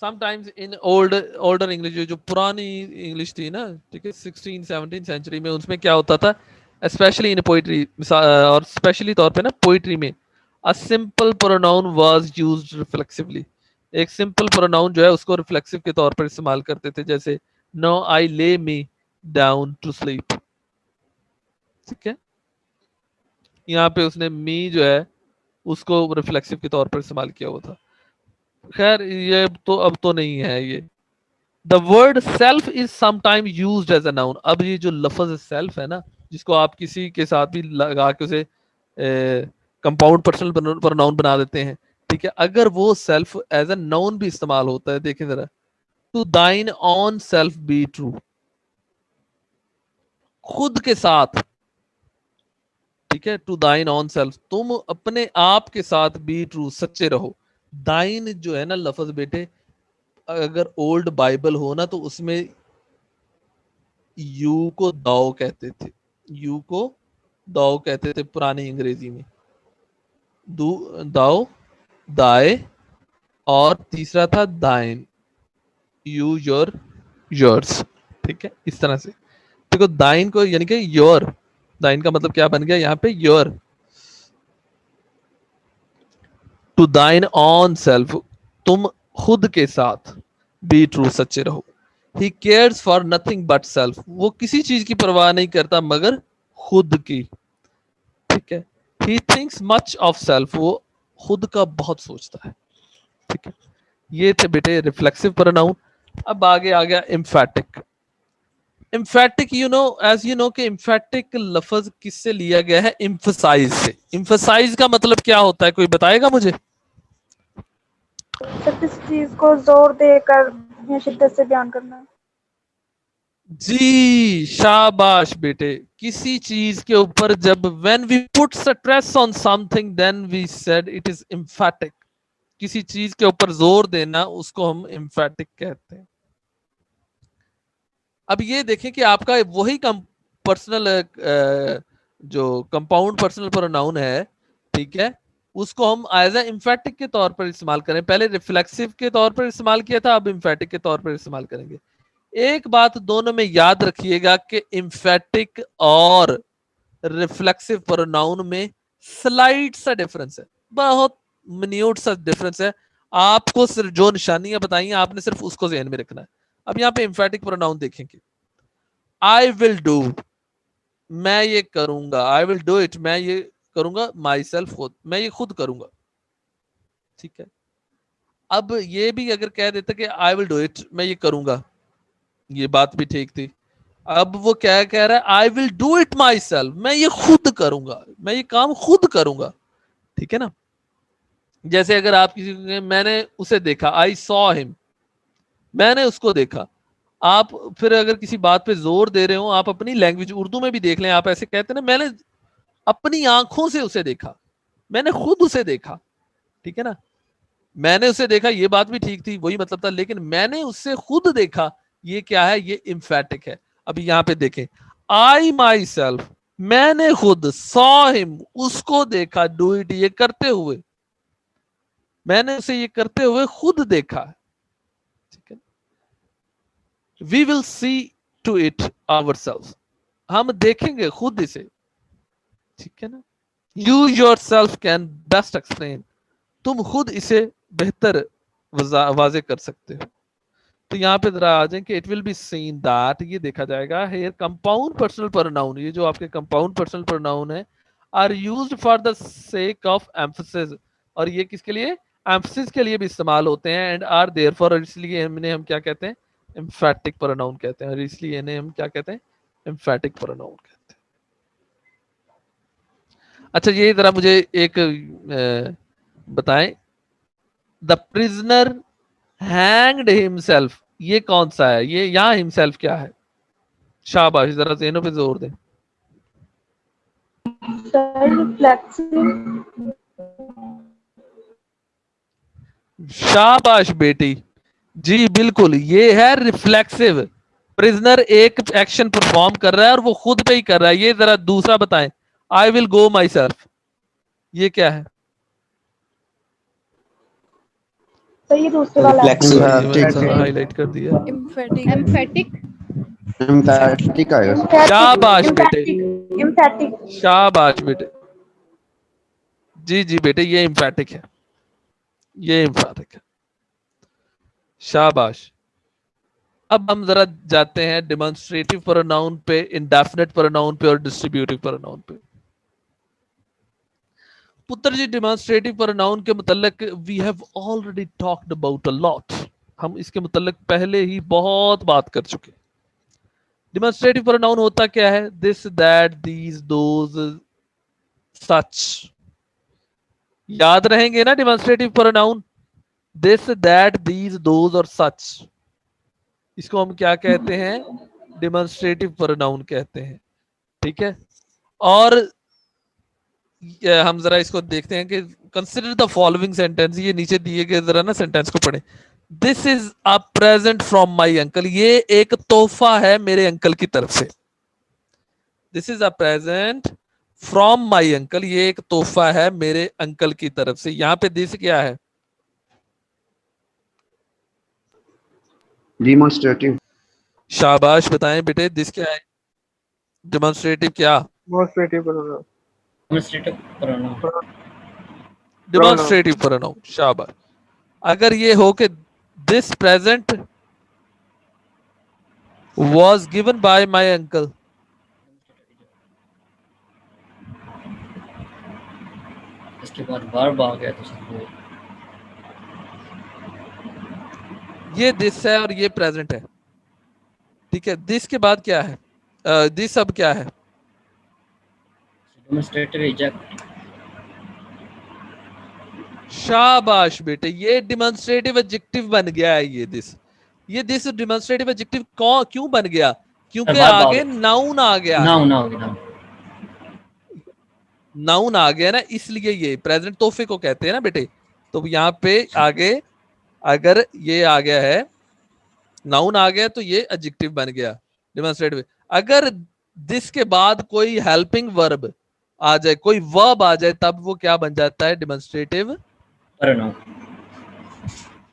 Speaker 1: समटाइम्स इन ओल्डर इंग्लिश, जो पुरानी इंग्लिश थी ना, ठीक है, 16-17 सेंचुरी में, उसमें क्या होता था, स्पेशली इन पोइट्री और स्पेशली तौर पे ना पोइट्री में, a simple pronoun was used reflexively, एक सिंपल प्रोनाउन जो है उसको रिफ्लेक्सिव के तौर पर इस्तेमाल करते थे, जैसे नो आई ले मी डाउन टू स्लीप। ठीक है, यहाँ पे उसने मी जो है उसको रिफ्लेक्सिव के तौर पर इस्तेमाल किया हुआ था। खैर ये तो अब तो नहीं है ये। The word self is sometime used as a noun, अब ये जो लफ्ज सेल्फ है ना, जिसको आप किसी के साथ भी लगा के उसे कंपाउंड पर्सनल प्रोनाउन बना देते हैं, ठीक है, अगर वो सेल्फ एज अ नाउन भी इस्तेमाल होता है, देखें जरा, टू दाइन ऑन सेल्फ बी ट्रू, खुद के साथ, ठीक है, टू दाइन ऑन सेल्फ, तुम अपने आप के साथ बी ट्रू, सच्चे रहो। दाइन जो है ना लफ्ज बेटे, अगर ओल्ड बाइबल हो ना तो उसमें यू को दाओ कहते थे, यू को दाओ कहते थे पुरानी अंग्रेजी में, दू दाओ, दाए, और तीसरा था दाइन, यू योर योर्स। ठीक है, इस तरह से देखो, दाइन को यानी कि योर, दाइन का मतलब क्या बन गया यहाँ पे, योर, टू दाइन ऑन सेल्फ, तुम खुद के साथ, बी ट्रू, सच्चे रहो। He cares for nothing but self, वो किसी चीज की परवाह नहीं करता मगर खुद की। ठीक है, he thinks much of self, वो खुद का बहुत सोचता है। ठीक है, ये थे बेटे रिफ्लेक्सिव प्रोनाउन। अब आगे आ गया emphatic. Emphatic, you know, as you know कि एम्फेटिक लफ्ज किससे लिया गया है, एम्फसाइज से। एम्फसाइज का मतलब क्या होता है, कोई बताएगा मुझे?
Speaker 3: सर किसी चीज को जोर देकर या शिद्दत से बयान करना।
Speaker 1: जी शाबाश बेटे, किसी चीज के ऊपर जब when we put stress on something then we said it is emphatic, किसी चीज के ऊपर जोर देना उसको हम एम्फेटिक कहते हैं। अब ये देखें कि आपका वही पर्सनल जो कंपाउंड पर्सनल प्रोनाउन है, ठीक है, उसको हम एज ए एम्फेटिक के तौर पर इस्तेमाल करें। पहले रिफ्लेक्सिव के तौर पर इस्तेमाल किया था, अब एम्फेटिक के तौर पर इस्तेमाल करेंगे। एक बात दोनों में याद रखिएगा कि एम्फेटिक और रिफ्लेक्सिव प्रोनाउन में स्लाइट सा डिफरेंस है, बहुत मिन्यूट सा डिफरेंस है। आपको सिर्फ जो निशानियां बताई आपने सिर्फ उसको ध्यान में रखना है। अब यहाँ पे एम्फेटिक प्रोनाउन देखेंगे, आई विल डू, मैं ये करूंगा, आई विल डू इट, मैं ये करूंगा, माई सेल्फ, खुद, मैं ये खुद करूंगा। ठीक है, अब ये भी अगर कह देता कि आई विल डू इट, मैं ये करूंगा, ये बात भी ठीक थी। अब वो क्या कह रहा है, I will do it my self, मैं ये खुद करूंगा, मैं ये काम खुद करूंगा। ठीक है ना, जैसे अगर आप किसी, मैंने उसे देखा, आई सॉ हिम, मैंने उसको देखा। आप फिर अगर किसी बात पे जोर दे रहे हो, आप अपनी लैंग्वेज उर्दू में भी देख लें, आप ऐसे कहते हैं ना, मैंने अपनी आंखों से उसे देखा, मैंने खुद उसे देखा। ठीक है ना, मैंने उसे देखा, ये बात भी ठीक थी, वही मतलब था, लेकिन मैंने उससे खुद देखा, ये क्या है, ये इम्फेटिक है। अभी यहाँ पे देखें, आई माई सेल्फ, मैंने खुद, सॉ हिम, उसको देखा, डू इट, ये करते हुए, मैंने उसे ये करते हुए खुद देखा। ठीक है, we will see to it ourselves, हम देखेंगे खुद इसे। ठीक है ना, you yourself can best explain, तुम खुद इसे बेहतर वाजे कर सकते हो। तो यहाँ पे जरा आ जाए कि it will be seen that, ये देखा जाएगा हेयर कंपाउंड पर्सनल प्रोनाउन, ये जो आपके कंपाउंड पर्सनल प्रोनाउन है, are used for the sake of emphasis, और ये किसके लिए, एम्फसिस के लिए भी इस्तेमाल होते हैं। एंड आर देयरफॉर, और इसलिए इन्हें हम क्या कहते हैं, एम्फेटिक प्रोनाउन कहते हैं, और इसलिए इन्हें हम क्या कहते हैं, एम्फेटिक प्रोनाउन कहते हैं। अच्छा, ये जरा मुझे एक बताएं, द प्रिजनर हैंग्ड हिमसेल्फ, ये कौन सा है, ये यहां हिमसेल्फ क्या है? शाबाश, जरा ज़हनों पे जोर दें। शाबाश बेटी, जी बिल्कुल, ये है रिफ्लेक्सिव। प्रिजनर एक एक्शन परफॉर्म कर रहा है और वो खुद पे ही कर रहा है। ये जरा दूसरा बताएं, I will go my self, ये क्या है?
Speaker 5: तो ये दूसरे वाला
Speaker 4: Emphatic
Speaker 1: हाईलाइट कर दिया।
Speaker 3: एम्फेटिक।
Speaker 5: एम्फेटिक
Speaker 4: emphatic आएगा सर।
Speaker 1: शाबाश बेटे,
Speaker 5: एम्फेटिक
Speaker 1: शाबाश बेटे, जी जी बेटे, ये एम्फेटिक है, ये एम्फेटिक है, शाबाश। अब हम जरा जाते हैं डेमोन्स्ट्रेटिव प्रोनाउन पे, इंडेफिनिट प्रोनाउन पे और डिस्ट्रीब्यूटिव प्रोनाउन पे। पुत्र जी, डेमोन्स्ट्रेटिव प्रोनाउन के मुतल्लिक we have already talked about a lot, हम इसके मुतल्लिक पहले ही बहुत बात कर चुके। डेमोन्स्ट्रेटिव प्रोनाउन होता क्या है? दिस, दैट, दीज, दोज, सच। याद रहेंगे ना demonstrative pronoun, this, that, these, those और सच, इसको हम क्या कहते हैं? डेमोन्स्ट्रेटिव प्रोनाउन कहते हैं। ठीक है, और हम जरा इसको देखते हैं कि कंसिडर द फॉलोइंग सेंटेंस, ये नीचे दिए गए जरा ना सेंटेंस को पढ़ें। This is a present from my uncle, ये एक तोहफा है मेरे अंकल की तरफ से। This is a present from my uncle, ये एक तोहफा है मेरे अंकल की तरफ से। यहाँ पे दिस क्या है?
Speaker 4: Demonstrative
Speaker 1: शाबाश, बताएं बेटे, दिस क्या है? डेमोन्स्ट्रेटिव क्या?
Speaker 6: Demonstrative pronoun.
Speaker 1: डेमोन्स्ट्रेटिव प्रोनाउन, शाबाश। अगर ये हो कि this present was given by my uncle,
Speaker 6: इसके बाद वर्ब आ गया तो सर वो
Speaker 1: ये दिस है और ये प्रेजेंट है। ठीक है, दिस के बाद क्या है? दिस अब क्या है?
Speaker 6: Demonstrative eject.
Speaker 1: शाबाश बेटे, ये डेमोन्स्ट्रेटिव एडजेक्टिव बन गया है। ये दिस डेमोन्स्ट्रेटिव एडजेक्टिव क्यों बन गया? क्योंकि
Speaker 6: verb आ
Speaker 1: आगे
Speaker 6: गया।
Speaker 1: नाउन आ गया,
Speaker 6: नाउन आ गया।
Speaker 1: नाउन आ गया ना, इसलिए ये प्रेजेंट तोहफे को कहते हैं ना बेटे। तो यहाँ पे आगे अगर ये आ गया है, नाउन आ गया, तो ये एडजेक्टिव बन गया डेमोन्स्ट्रेटिव। अगर दिस के बाद कोई हेल्पिंग वर्ब आ जाए, कोई वर्ब आ जाए, तब वो क्या बन जाता है? Demonstrative
Speaker 6: pronoun.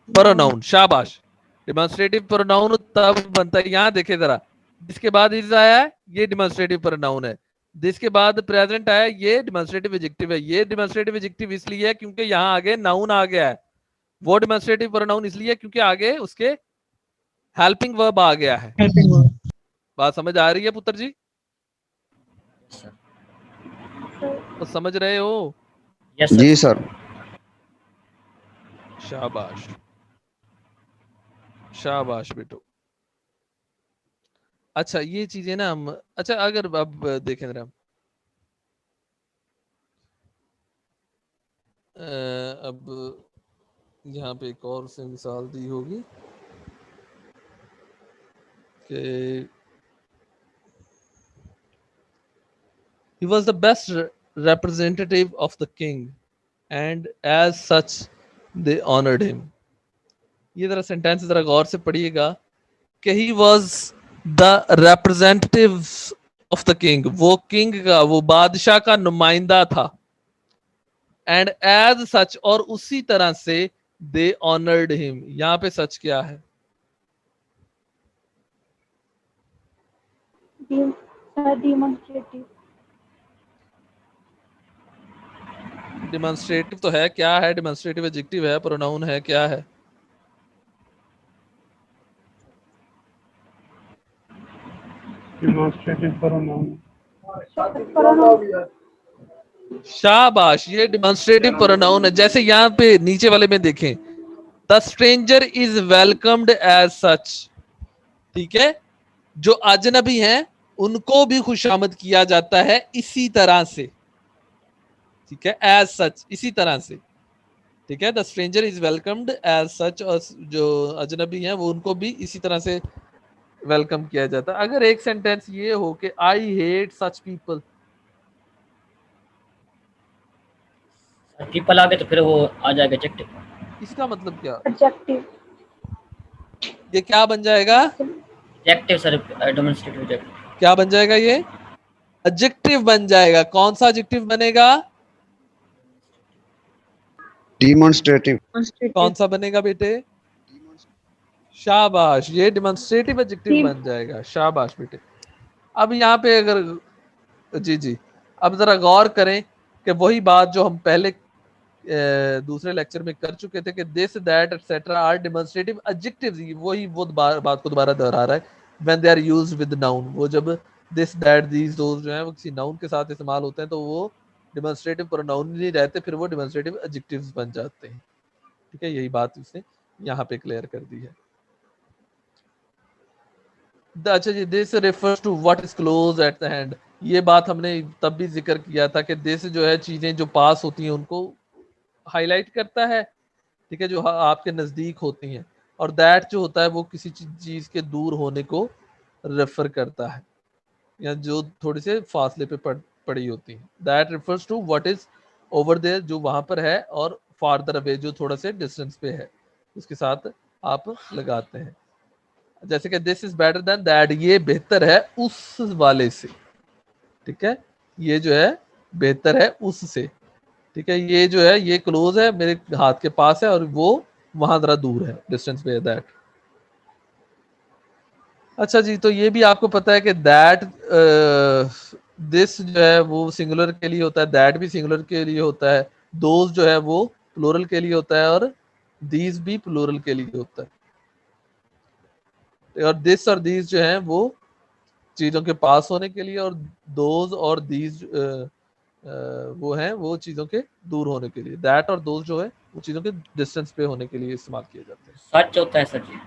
Speaker 1: प्रोनाउन, शाबाश। डेमोन्स्ट्रेटिव प्रोनाउन तब बनता है, यहाँ देखे जरा, जिसके बाद इज आया है ये डेमोन्स्ट्रेटिव प्रोनाउन है, जिसके बाद प्रेजेंट आया ये डेमोन्स्ट्रेटिव एडजेक्टिव है। ये डेमोन्स्ट्रेटिव एडजेक्टिव इसलिए है क्योंकि यहाँ आगे नाउन आ गया है। वो डेमोन्स्ट्रेटिव प्रोनाउन इसलिए है क्योंकि आगे उसके हेल्पिंग वर्ब आ गया है। बात समझ आ रही है पुत्र जी? तो समझ रहे हो?
Speaker 6: Yes sir.
Speaker 4: जी सर।
Speaker 1: शाबाश, शाबाश बेटो। अच्छा, ये चीजें ना हम, अच्छा अगर अब देखें जरा, अब यहाँ पे एक और से मिसाल दी होगी कि he was the best representative of the king and as such they honored him। ये जरा सेंटेंस जरा गौर से पढ़िएगा कि he was the representative of the king, वो किंग का, वो बादशाह का नुमाइंदा था। एंड एज सच, और उसी तरह से दे ऑनर्ड हिम। यहां पे सच क्या है?
Speaker 3: डिमॉन्स्ट्रेटिव।
Speaker 1: डिमॉन्स्ट्रेटिव तो है, क्या है? डिमॉन्स्ट्रेटिव एडजेक्टिव है, प्रोनाउन है, क्या है? शाबाश, ये डिमॉन्स्ट्रेटिव प्रोनाउन है। जैसे यहाँ पे नीचे वाले में देखें, the stranger is welcomed as such. ठीक है, जो अजनबी हैं उनको भी खुशामद किया जाता है इसी तरह से। ठीक है, एज सच, इसी तरह से। ठीक है, the stranger is welcomed as such, और जो अजनबी हैं वो उनको भी इसी तरह से वेलकम किया जाता है। अगर एक सेंटेंस ये हो कि I hate such people,
Speaker 6: triple आ गए तो फिर वो आ जाएगा एडजेक्टिव।
Speaker 1: इसका मतलब क्या?
Speaker 3: एडजेक्टिव।
Speaker 1: ये क्या बन जाएगा?
Speaker 6: Adjective sir, demonstrative adjective.
Speaker 1: क्या बन जाएगा? ये एडजेक्टिव बन जाएगा। कौन सा एडजेक्टिव बनेगा?
Speaker 4: डिमॉन्स्ट्रेटिव।
Speaker 1: कौन सा बनेगा बेटे? शाबाश, ये डिमॉन्स्ट्रेटिव एडजेक्टिव बन जाएगा। शाबाश बेटे। अब यहाँ पे अगर, जी जी, अब जरा गौर करें कि वही बात जो हम पहले दूसरे लेक्चर में कर चुके थे कि this that etcetera are demonstrative adjectives, वही वो बात को दोबारा दोहरा रहा है। When they are used with noun, वो जब दिस दैट दीस दोस जो है वो किसी नाउन के साथ इस्तेमाल होते हैं तो वो डिमॉन्स्ट्रेटिव प्रोनाउन नहीं रहते, फिर वो डिमॉन्स्ट्रेटिव एडजेक्टिव्स बन जाते हैं। ठीक है, यही बात उसने यहाँ पे क्लियर कर दी है। अच्छा जी, this refers to what is close at the hand. ये बात हमने तब भी जिक्र किया था कि दिस जो है चीजें जो पास होती हैं उनको हाईलाइट करता है। ठीक है, जो आपके नजदीक होती हैं। और दैट जो होता है वो किसी चीज के दूर होने को रेफर करता है, या जो थोड़ी से फासले पे पड़ी होती है। That refers to what is over there, जो वहां पर है, और फार्दर अवे, जो थोड़ा से डिस्टेंस पे है, उसके साथ आप लगाते हैं। जैसे कि this is better than that, ये बेहतर है उस वाले से। ठीक है, ये जो है बेहतर है उससे। ठीक है, ये जो है ये क्लोज है, मेरे हाथ के पास है, और वो वहां जरा दूर है, डिस्टेंस पे है, दैट। अच्छा जी, तो ये भी आपको पता है कि दैट दिस जो है वो सिंगुलर के लिए होता है, दैट भी सिंगुलर के लिए होता है, दोज जो है वो प्लूरल के लिए होता है, और दीज भी प्लूरल के लिए होता है। और दिस और दीज जो है वो चीजों के पास होने के लिए, और दोज और दीज वो हैं वो चीजों के दूर होने के लिए। दैट और दोज जो है वो चीजों के डिस्टेंस पे होने के लिए इस्तेमाल किए जाते हैं।
Speaker 6: सच होता है सर जी।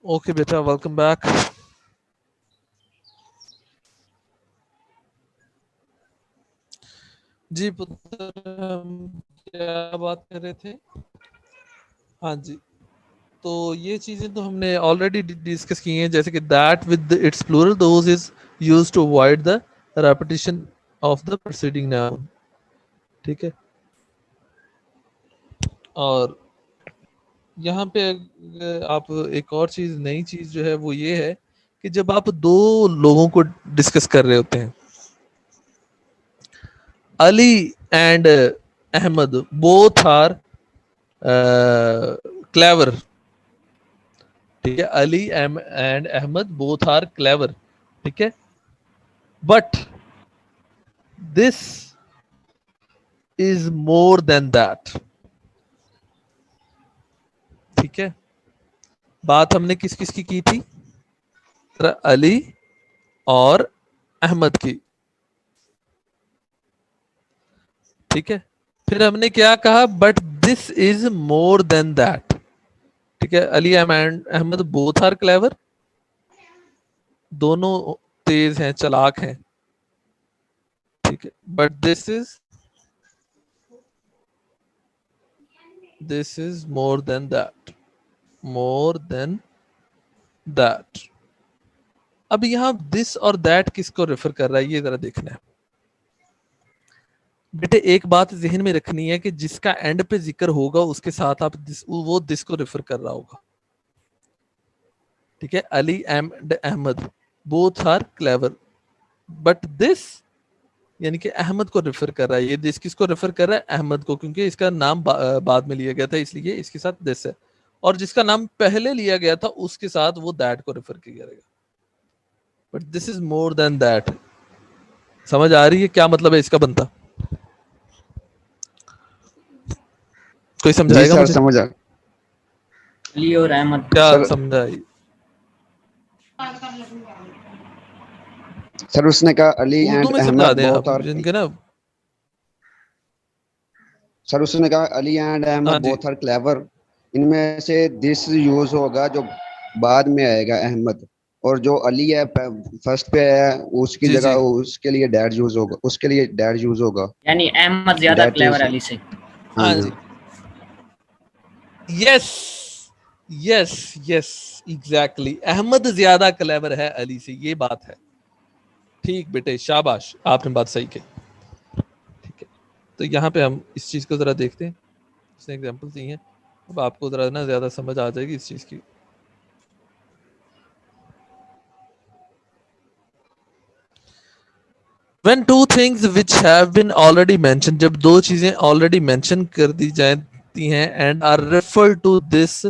Speaker 1: ओके बेटा, वेलकम बैक। जी पुत्र, हम क्या बात कर रहे थे? हाँ जी, तो ये चीजें तो हमने ऑलरेडी डिस्कस की हैं, जैसे कि that with its plural those is used to avoid the repetition of the preceding noun. ठीक है, और यहाँ पे आप एक और चीज, नई चीज जो है वो ये है कि जब आप दो लोगों को डिस्कस कर रहे होते हैं, Ali and Ahmed both are clever. ठीक है, Ali and Ahmed both are clever. ठीक है, but this is more than that. ठीक है, बात हमने किस किस की थी? अली और अहमद की। ठीक है, फिर हमने क्या कहा? But this is more than that. ठीक है, Ali and Ahmed both are clever, दोनों तेज हैं, चालाक हैं। ठीक है, but this is more than that, more than that. अब यहां दिस और दैट किसको रेफर कर रहा है, ये जरा देखना है बेटे। एक बात जहन में रखनी है कि जिसका एंड पे जिक्र होगा उसके साथ आप वो दिस को रेफर कर रहा होगा। ठीक है, Ali and Ahmed both are clever, but this यानी कि अहमद को रेफर कर रहा है। ये दिस किसको रेफर कर रहा है? अहमद को, क्योंकि इसका नाम बाद में लिया गया था, इसलिए इसके साथ दिस है। और जिसका नाम पहले लिया गया था उसके साथ वो दैट को रेफर किया जाएगा। But this is more than that. समझ आ रही है क्या मतलब है इसका बनता? कोई
Speaker 4: जी
Speaker 1: समझाएगा
Speaker 4: सर
Speaker 1: मुझे?
Speaker 4: समझ आ
Speaker 6: अली और अहमद।
Speaker 1: क्या
Speaker 4: सर
Speaker 1: समझा?
Speaker 4: सर उसने कहा अली
Speaker 1: उर्दू
Speaker 4: एंड
Speaker 1: में समझा
Speaker 4: अहमद
Speaker 1: दें आप
Speaker 4: बोथ आर।
Speaker 1: जिनके ना।
Speaker 4: सर उसने कहा अली एंड
Speaker 1: हाँ
Speaker 4: अहमद
Speaker 1: जी,
Speaker 4: बोथ आर क्लेवर। इनमें से दिस यूज होगा जो बाद में आएगा अहमद, और जो अली है फर्स्ट पे है उसकी
Speaker 1: जी
Speaker 4: जगह
Speaker 1: जी,
Speaker 4: उसके लिए डैड यूज होगा, उसके लिए डैड यूज होगा।
Speaker 6: यानी अहमद ज्यादा
Speaker 4: डैड यूज।
Speaker 6: क्लेवर अली से।
Speaker 4: हाँ
Speaker 1: हाँ
Speaker 4: जी
Speaker 1: जी, yes yes yes, exactly. Ahmed ज्यादा क्लेवर है अली से, ये बात है। ठीक बेटे, शाबाश, आपने बात सही कही। ठीक है, तो यहाँ पे हम इस चीज को जरा देखते हैं। इसने एग्जांपल दी है, अब आपको जरा ना ज्यादा समझ आ जाएगी इस चीज की। When two things which have been already mentioned, जब दो चीजें ऑलरेडी मेंशन कर दी जाती हैं and are refer to this,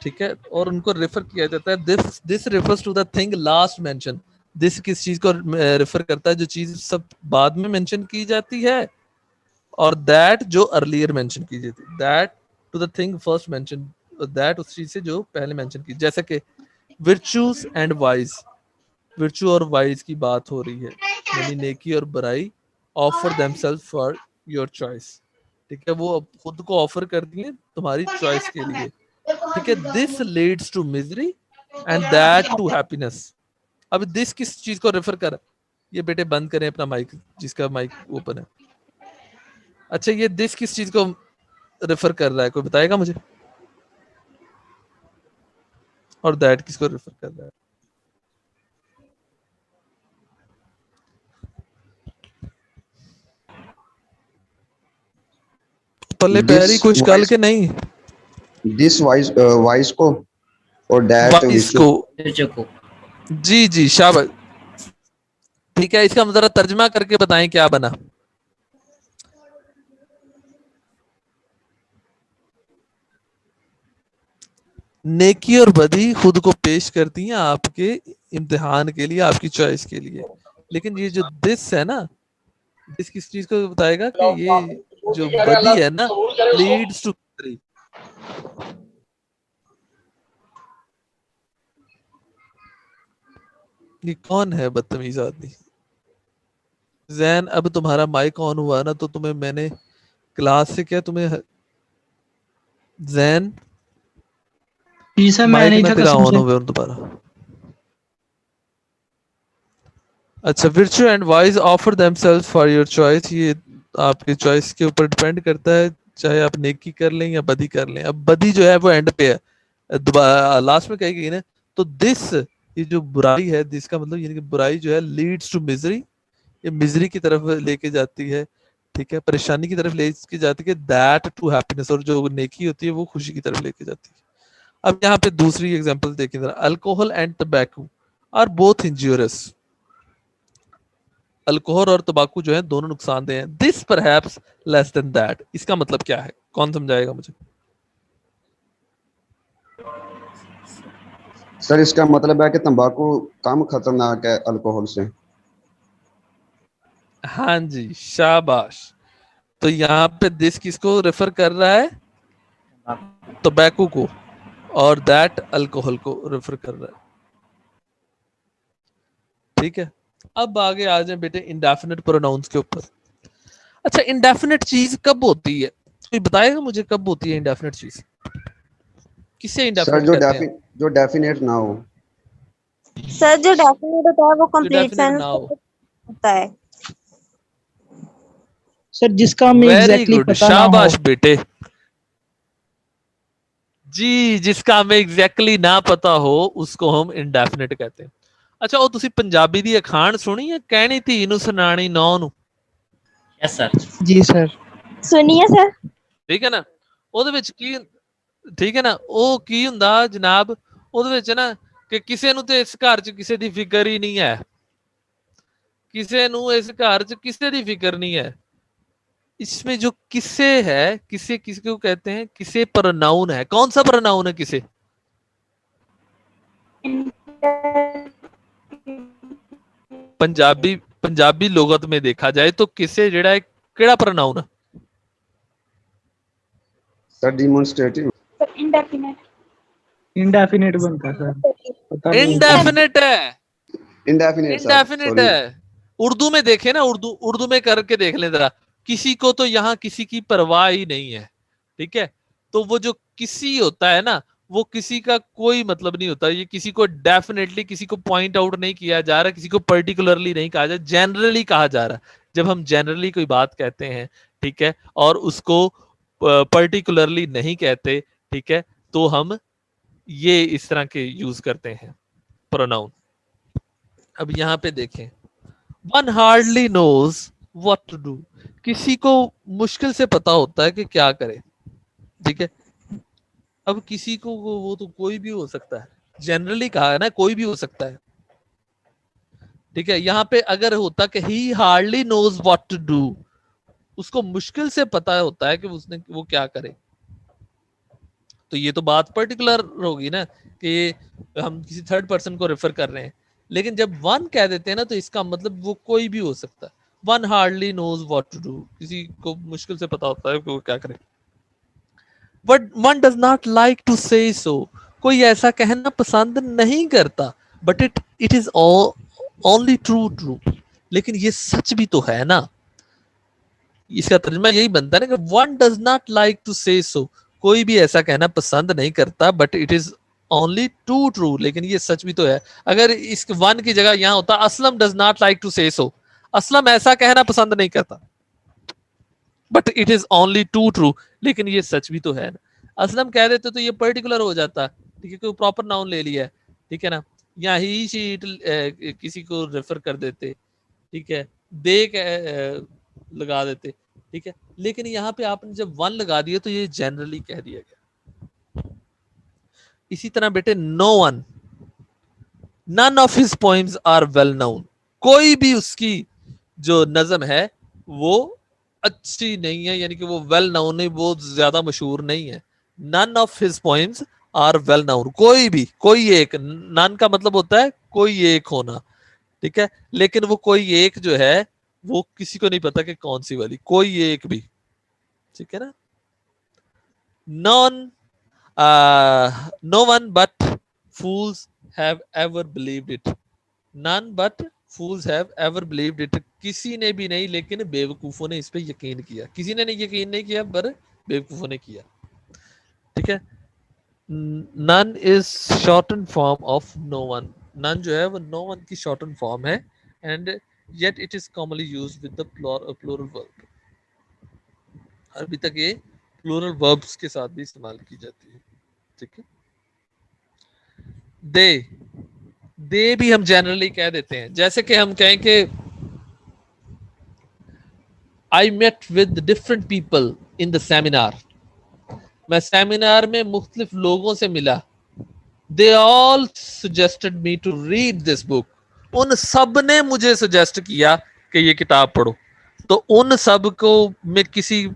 Speaker 1: ठीक है, और उनको रेफर किया जाता है, this refers to the thing last mention. This किस चीज को रेफर करता है? जो चीज सब बाद में मेंशन की जाती है, और दैट जो अर्लियर मेंशन की जाती है। That to the thing first mention, that उस चीज से जो पहले मेंशन की, जैसे कि विर्चूज एंड वाइज। विर्चू और वाइज की बात हो रही है, यानी नेकी और बुराई। Offer themself for your choice. ठीक है, वो खुद को ऑफर कर दिए तुम्हारी चॉइस के लिए। ठीक है, this leads to misery and that to happiness. अब दिस किस चीज को रेफर कर? ये बेटे बंद करें अपना माइक, जिसका माइक ओपन है। अच्छा, ये दिस किस चीज को रेफर कर रहा है, कोई बताएगा मुझे? और दैट किसको रेफर कर रहा है? पल्ले पैरी
Speaker 4: दिस
Speaker 1: कुछ कल
Speaker 4: वाइस
Speaker 1: के नहीं।
Speaker 4: दिस वाइस वाइस को और डैट
Speaker 1: वाइस
Speaker 4: विच।
Speaker 1: को,
Speaker 6: विरजू को।
Speaker 1: जी जी, शाबाश। ठीक है, इसका हम जरा तर्जमा करके बताएं क्या बना। नेकी और बदी खुद को पेश करती हैं आपके इम्तिहान के लिए, आपकी चॉइस के लिए। लेकिन ये जो दिस है ना, दिस किस चीज को बताएगा? कि ये जो बदी है ना, लीड्स टू। ये कौन है बदतमीज आदमी? जैन, अब तुम्हारा माइक ऑन हुआ ना, तो तुम्हें मैंने क्लास से क्या तुम्हें, जैन
Speaker 8: जी सर, मैं
Speaker 1: माइक
Speaker 8: नहीं
Speaker 1: ना
Speaker 8: था
Speaker 1: तेरा
Speaker 8: कसम
Speaker 1: ऑन
Speaker 8: से।
Speaker 1: हो दोबारा। अच्छा, virtue and wise offer themselves for your choice, ये आपकी चॉइस के ऊपर डिपेंड करता है, चाहे आप नेकी कर लें या बदी कर लें। अब बदी जो है वो एंड पे है, दोबारा लास्ट में कही गई ना। तो दिस, ये जो बुराई है, दिस का मतलब यानी कि बुराई जो है लीड्स टू मिजरी, ये मिजरी की तरफ लेके जाती है, ठीक है, परेशानी की तरफ लेके जाती है। दैट टू हैप्पीनेस, और जो नेकी होती है वो खुशी की तरफ लेके जाती है। अब यहाँ पे दूसरी एग्जांपल देखें जरा। Alcohol and tobacco are both injurious, alcohol और तंबाकू जो है दोनों नुकसानदेह हैं। This perhaps less than that, इसका मतलब क्या है? कौन समझाएगा मुझे?
Speaker 4: सर इसका मतलब है कि तंबाकू कम खतरनाक है अल्कोहल से।
Speaker 1: हाँ जी, शाबाश। तो यहाँ पे दिस किसको रेफर कर रहा है? टबैको को, और दैट अल्कोहल को रेफर कर रहा है, ठीक है। अब आगे आ जाए बेटे इंडेफिनिट प्रोनाउंस के ऊपर। अच्छा, इंडेफिनिट चीज कब होती है? कोई बताएगा मुझे कब होती है इंडेफिनिट चीज? किसे
Speaker 4: सर
Speaker 1: इंडेफिनिट कहते हैं?
Speaker 4: जो डेफिनेट ना हो।
Speaker 5: सर जो डेफिनेट होता है वो
Speaker 1: जो
Speaker 5: कंप्लीट
Speaker 1: डेफिनेट
Speaker 5: सेंस
Speaker 1: ना हो।
Speaker 5: होता है।
Speaker 8: सर जिसका हमें
Speaker 1: वेरी
Speaker 8: एग्जैक्टली
Speaker 1: गुड,
Speaker 8: पता ना हो।
Speaker 1: शाबाश बेटे जी। जिसका हमें एग्जैक्टली ना पता हो उसको हम इंडेफिनिट कहते हैं। अच्छा, ਉਹ ਤੁਸੀਂ ਪੰਜਾਬੀ ਦੀ ਅਖਾਣ ਸੁਣੀ ਹੈ, ਕਹਿਣੀ ਧੀ ਨੂੰ ਸੁਣਾਣੀ ਨੌ ਨੂੰ?
Speaker 6: Yes sir.
Speaker 8: जी सर।
Speaker 5: सुनिए सर।
Speaker 1: ਠੀਕ ਹੈ ਨਾ? ਉਹਦੇ ਵਿੱਚ ਕੀ, ਠੀਕ ਹੈ ਨਾ, ਉਹ ਕੀ ਹੁੰਦਾ ਜਨਾਬ, ਉਹਦੇ ਵਿੱਚ ਨਾ ਕਿ ਕਿਸੇ ਨੂੰ ਤੇ ਇਸ ਘਰ 'ਚ ਕਿਸੇ ਦੀ ਫਿਕਰ ਹੀ ਨਹੀਂ ਹੈ, ਕਿਸੇ ਨੂੰ ਇਸ ਘਰ 'ਚ ਕਿਸੇ ਦੀ ਫਿਕਰ नहीं है। इसमें जो किसे है, किसे किसको कहते हैं? किसे प्रोनाउन है। कौन सा प्रोनाउन है किसे? पंजाबी पंजाबी लुगत में देखा जाए तो किसे जेड़ा है केड़ा प्रोनाउन है?
Speaker 4: Sir demonstrative.
Speaker 8: इंडेफिनेट बनता है सर, पता नहीं क्या।
Speaker 1: इनडेफिनिट है,
Speaker 4: इंडेफिनेट सर,
Speaker 1: इनडेफिनिट
Speaker 4: सॉरी।
Speaker 1: है। उर्दू में देखे ना, उर्दू उर्दू में करके देख लें जरा। किसी को तो यहां किसी की परवाह ही नहीं है, ठीक है। तो वो जो किसी होता है ना, वो किसी का कोई मतलब नहीं होता। ये किसी को डेफिनेटली किसी को पॉइंट आउट नहीं किया जा रहा, किसी को पर्टिकुलरली नहीं कहा जा रहा, जनरली कहा जा रहा। जब हम जनरली कोई बात कहते हैं, ठीक है, और उसको पर्टिकुलरली नहीं कहते, ठीक है, तो हम ये इस तरह के यूज करते हैं प्रोनाउन। अब यहां पे देखें, one hardly knows what to do, किसी को मुश्किल से पता होता है कि क्या करे, ठीक है। अब किसी को वो तो कोई भी हो सकता है, जनरली कहा है ना, कोई भी हो सकता है, ठीक है। यहां पे अगर होता कि he hardly knows what to do, उसको मुश्किल से पता होता है कि उसने वो क्या करे, तो ये तो बात पर्टिकुलर होगी ना कि हम किसी थर्ड पर्सन को रेफर कर रहे हैं। लेकिन जब वन कह देते हैं ना, तो इसका मतलब वो कोई भी हो सकता है। One hardly knows what to do, किसी को मुश्किल से पता होता है कि वो क्या करे। But one does not like to say so, कोई ऐसा कहना पसंद नहीं करता। But it is only true, लेकिन ये सच भी तो है ना। इसका तर्जुमा यही बनता है ना कि one does not like to say so, कोई भी ऐसा कहना पसंद नहीं करता, but it is only true, लेकिन ये सच भी तो है। अगर इस वन की जगह यहां होता Aslam does not like to say so, Aslam ऐसा कहना पसंद नहीं करता, but it is only true, लेकिन ये सच भी तो है ना। असलम कह देते तो ये पर्टिकुलर हो जाता, ठीक है, कोई प्रॉपर नाउन ले लिया है, ठीक है ना। या ही शीट किसी को रेफर कर देते, ठीक है, दे लगा देते, ठीक है। लेकिन यहाँ पे आपने जब वन लगा दिया तो ये जनरली कह दिया गया। इसी तरह बेटे no one, none of his poems are well known, कोई भी उसकी जो नज्म है वो अच्छी नहीं है, यानी कि वो वेल नोन नहीं, वो ज्यादा मशहूर नहीं है। None of his poems are well known, कोई भी, कोई एक, नन का मतलब होता है कोई एक होना, ठीक है। लेकिन वो कोई एक जो है वो किसी को नहीं पता कि कौन सी वाली, कोई एक भी, ठीक है ना। None no one but fools have ever believed it, none but fools have ever believed it, किसी ने भी नहीं लेकिन बेवकूफों ने इस पे यकीन किया। किसी ने नहीं यकीन नहीं किया पर बेवकूफों ने किया, ठीक है। None is shorten form of no one. None जो है वो नो वन की शॉर्टन फॉर्म है, and yet it is commonly used with the plural verb. अभी तक ये प्लूरल वर्ब्स के साथ भी इस्तेमाल की जाती है, ठीक है। दे भी हम जनरली कह देते हैं, जैसे कि हम कहें कि I met with different people in the seminar. मैं सेमिनार में मुख्तलिफ लोगों से मिला। They all suggested me to read this book. उन सब ने मुझे सजेस्ट किया कि ये किताब पढ़ो। तो उन सब को में किसी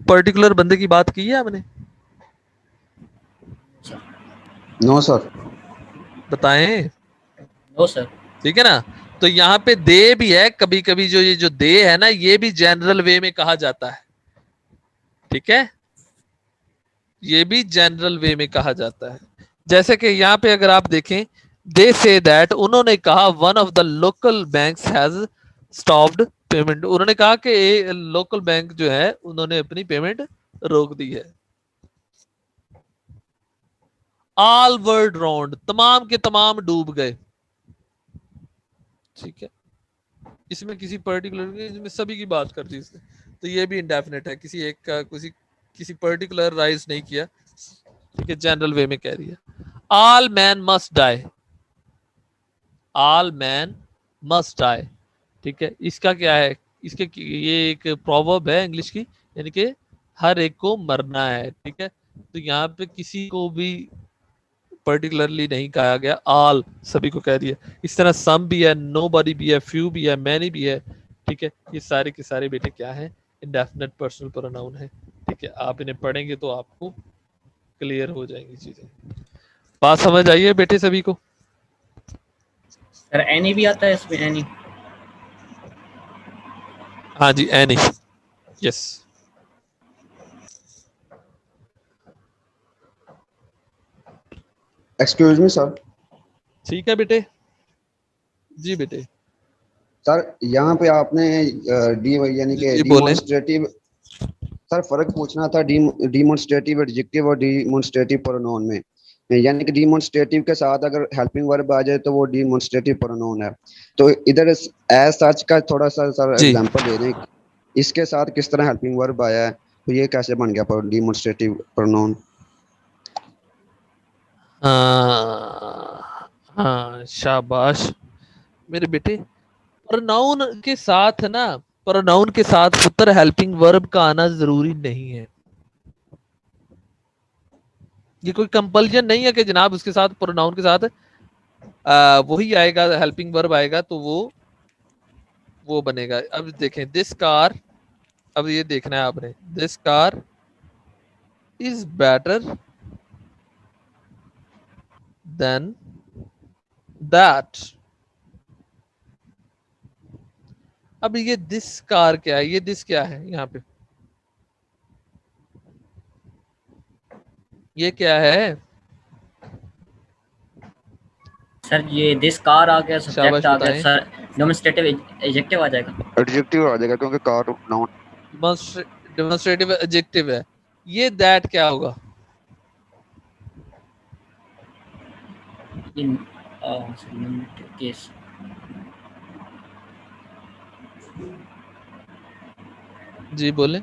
Speaker 1: पर्टिकुलर बंदे की बात की है आपने?
Speaker 4: No sir.
Speaker 1: बताएं।
Speaker 6: No sir.
Speaker 1: ठीक है ना। तो यहाँ पे दे भी है, कभी कभी जो ये जो दे है ना, ये भी जनरल वे में कहा जाता है, ठीक है। ये भी जनरल वे में कहा जाता है। जैसे कि यहाँ पे अगर आप देखें, दे से दैट, उन्होंने कहा one of the local banks has stopped payment. उन्होंने कहा कि लोकल बैंक जो है उन्होंने अपनी पेमेंट रोक दी है। ऑल वर ड्रॉन्ड, तमाम के तमाम डूब गए, ठीक है। इसमें किसी पर्टिकुलर, इसमें सभी की बात कर दी इसने, तो ये भी इंडेफिनेट है, किसी एक का किसी पर्टिकुलर राइज नहीं किया, ठीक है, जनरल वे में कह रही है। All man must die, all man must die, ठीक है। इसका क्या है, इसके ये एक प्रोवर्ब है इंग्लिश की, यानी कि हर एक को मरना है, ठीक है। तो यहाँ पे किसी को भी पर्टिकुलरली नहीं कहा गया, ऑल सभी को कह दिया। इस तरह सम भी है, नोबडी भी है, फ्यू भी है, मैनी भी है, ठीक है। ये सारे के सारे बेटे क्या है, इंडेफिनेट पर्सनल प्रोनाउन है, ठीक है। आप इन्हें पढ़ेंगे तो आपको क्लियर हो जाएंगी चीजें। बात समझ आई है बेटे सभी को?
Speaker 6: सर एनी भी आता है इसमें, एनी?
Speaker 1: हाँ जी, any, yes.
Speaker 4: Excuse me sir.
Speaker 1: ठीक है बेटे, जी बेटे।
Speaker 4: सर यहाँ पे आपने डी यानी कि
Speaker 1: जी बोलें।
Speaker 4: डिमॉन्स्ट्रेटिव, सर फर्क पूछना था डिमॉन्स्ट्रेटिव एडजेक्टिव और डिमॉन्स्ट्रेटिव प्रोनाउन में। यानी कि डिमॉन्स्ट्रेटिव के साथ अगर हेल्पिंग वर्ब आ जाए तो वो डिमॉन्स्ट्रेटिव प्रोनाउन है। तो इधर एज सच का थोड़ा सा सर
Speaker 1: जी।
Speaker 4: एग्जांपल दे दें, इसके साथ किस तरह हेल्पिंग वर्ब आया है, तो ये कैसे बन गया डिमॉन्स्ट्रेटिव प्रोनाउन?
Speaker 1: हाँ, शाबाश मेरे बेटे। प्रोनाउन के साथ ना, प्रोनाउन के साथ पुत्र हेल्पिंग वर्ब का आना जरूरी नहीं है। ये कोई कंपल्जन नहीं है कि जनाब उसके साथ प्रोनाउन के साथ वही आएगा, हेल्पिंग वर्ब आएगा तो वो बनेगा। अब देखें, दिस कार, अब ये देखना है आपने, this car is better than that. अब ये दिस कार क्या है, ये दिस क्या है यहाँ पे, ये क्या है?
Speaker 6: सर ये दिस कार आ गया, सब्जेक्ट आ गया
Speaker 1: बताएं।
Speaker 6: सर, डेमोंस्ट्रेटिव एडजेक्टिव आ जाएगा।
Speaker 4: एडजेक्टिव आ जाएगा क्योंकि कार नाउन।
Speaker 1: डेमोंस्ट्रेटिव एडजेक्टिव है। ये दैट क्या होगा?
Speaker 6: इन केस
Speaker 1: जी बोले,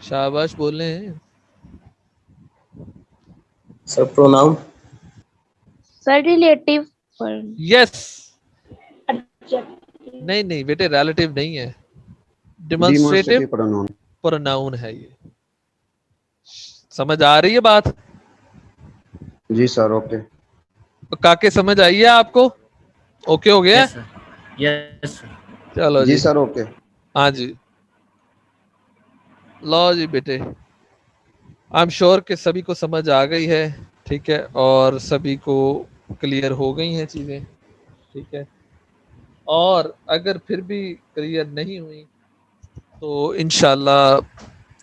Speaker 1: शाबाश बोले हैं
Speaker 7: sir pronoun.
Speaker 9: Sir relative.
Speaker 1: Yes. नहीं बेटे, रिलेटिव नहीं है, डेमोंस्ट्रेटिव
Speaker 4: प्रोनाउन
Speaker 1: प्रोनाउन है ये। समझ आ रही है बात?
Speaker 4: जी सर, ओके।
Speaker 1: काके समझ आई है आपको? ओके हो गया?
Speaker 6: Yes sir.
Speaker 1: चलो
Speaker 4: जी सर, ओके।
Speaker 1: हाँ जी, लो जी बेटे, आई एम श्योर कि सभी को समझ आ गई है, ठीक है, और सभी को क्लियर हो गई हैं चीज़ें, ठीक है। और अगर फिर भी क्लियर नहीं हुई तो इंशाल्लाह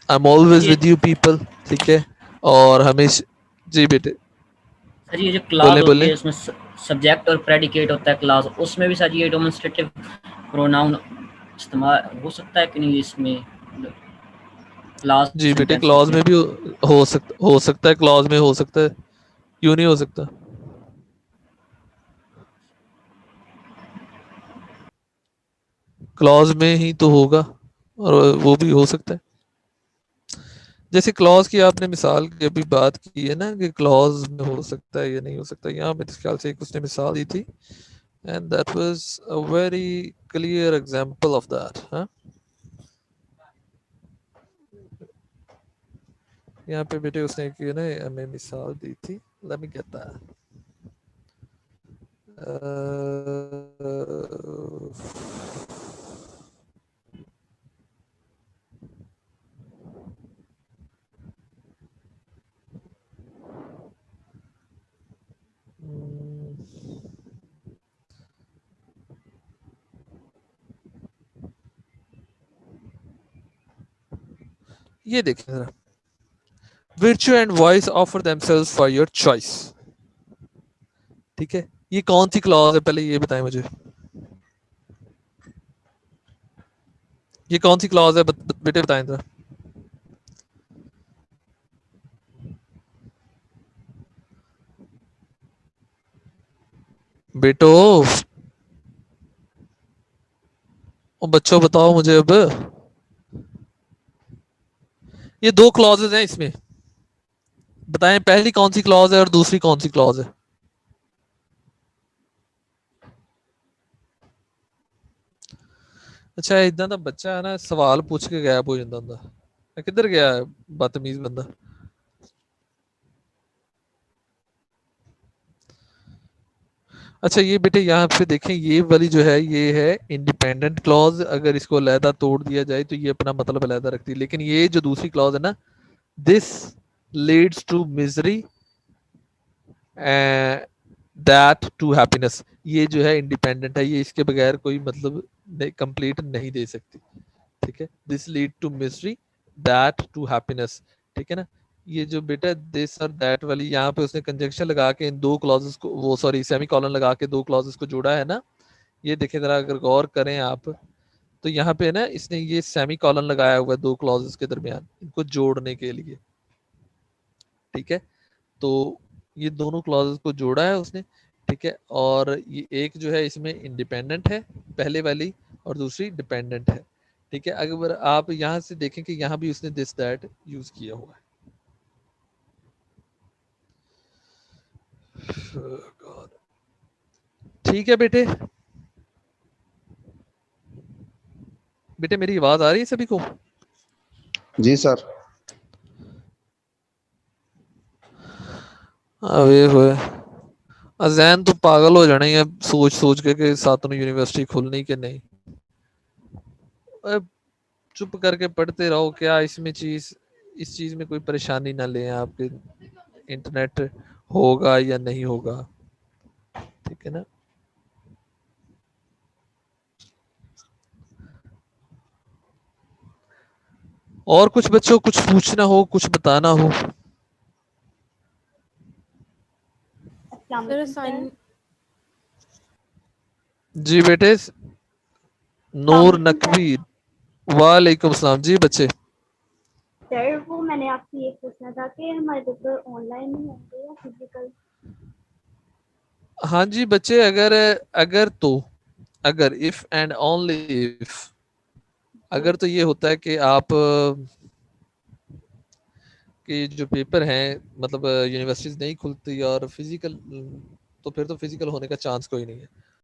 Speaker 1: I am always with you people, ठीक है। और हमेशा, जी बेटे।
Speaker 6: सर ये जो क्लास होती है उसमें सब्जेक्ट और प्रेडिकेट होता है क्लास, उसमें भी सर ये डेमोंस्ट्रेटिव प्रोनाउन इस्तेमाल हो सकता है कि नहीं इसमें? क्लास
Speaker 1: जी बेटे,
Speaker 6: सेंटेंस
Speaker 1: क्लॉज
Speaker 6: होती
Speaker 1: में
Speaker 6: है।
Speaker 1: भी हो सकता है, क्लॉज में हो सकता है, क्यों नहीं हो सकता? क्लॉज में ही तो होगा, और वो भी हो सकता है। जैसे क्लॉज की आपने मिसाल की अभी बात की है ना, कि क्लॉज में हो सकता है या नहीं हो सकता, यहाँ मेरे ख्याल से एक उसने मिसाल दी थी, and that was a very clear example of that. हाँ, यहाँ पे बेटे उसने एक ना हमें मिसाल दी थी, लेट मी गेट दैट। ये देखिए जरा, virtue and voice offer themselves for your choice। ठीक है, ये कौन सी क्लॉज है, पहले ये बताएं मुझे, ये कौन सी क्लॉज है, बेटे बताएं जरा। बेटो, ओ बच्चों बताओ मुझे अब, ये दो क्लॉजेज हैं इसमें, बताएं पहली कौन सी क्लॉज है और दूसरी कौन सी क्लॉज है। अच्छा, इदा का बच्चा है ना, सवाल पूछ के गायब हो जाता ਹੁੰਦਾ, किधर गया है बदतमीज बंदा। अच्छा ये बेटे यहाँ पे देखें, ये वाली जो है ये है इंडिपेंडेंट क्लॉज, अगर इसको अलहदा तोड़ दिया जाए तो ये अपना मतलब अलहदा रखती है, लेकिन ये जो दूसरी क्लॉज है ना, this leads to misery that to happiness, ये जो है इंडिपेंडेंट है, ये इसके बगैर कोई मतलब कंप्लीट नहीं दे सकती। ठीक है, this lead to misery that to happiness. ठीक है ना, ये जो बेटा दिस और दैट वाली यहाँ पे उसने कंजंक्शन लगा के इन दो क्लॉजेस को, वो सॉरी सेमी कॉलन लगा के दो क्लॉजेस को जोड़ा है ना, ये देखें जरा, अगर गौर करें आप, तो यहाँ पे ना इसने ये सेमी कॉलन लगाया हुआ है दो क्लॉजेस के दरमियान, इनको जोड़ने के लिए। ठीक है, तो ये दोनों क्लॉजेस को जोड़ा है उसने। ठीक है, और ये एक जो है इसमें इंडिपेंडेंट है पहले वाली, और दूसरी डिपेंडेंट है। ठीक है, अगर आप यहाँ से देखें कि यहाँ भी उसने दिस दैट यूज किया हुआ है। ठीक है बेटे, बेटे मेरी आवाज आ रही है सभी को?
Speaker 4: जी सर।
Speaker 1: अवे हुए अजैन तो पागल हो जाना ही है सोच सोच के कि सातों यूनिवर्सिटी खुलनी कि नहीं। चुप करके पढ़ते रहो, क्या इसमें इस चीज में कोई परेशानी ना लें आपके, इंटरनेट होगा या नहीं होगा। ठीक है ना, और कुछ बच्चों कुछ पूछना हो, कुछ बताना हो।
Speaker 3: सर असाइन
Speaker 1: जी बेटे, नूर नकवी, वालेकुम सलाम जी बच्चे।
Speaker 9: सर वो मैंने आपसे ये पूछना था कि हमारे पेपर ऑनलाइन ही होंगे या फिजिकल?
Speaker 1: हाँ जी बच्चे, अगर अगर तो अगर इफ एंड ओनली इफ, अगर तो ये होता है कि आप कि जो पेपर हैं मतलब यूनिवर्सिटीज नहीं खुलती और फिजिकल, तो फिर तो फिजिकल होने का चांस कोई नहीं है।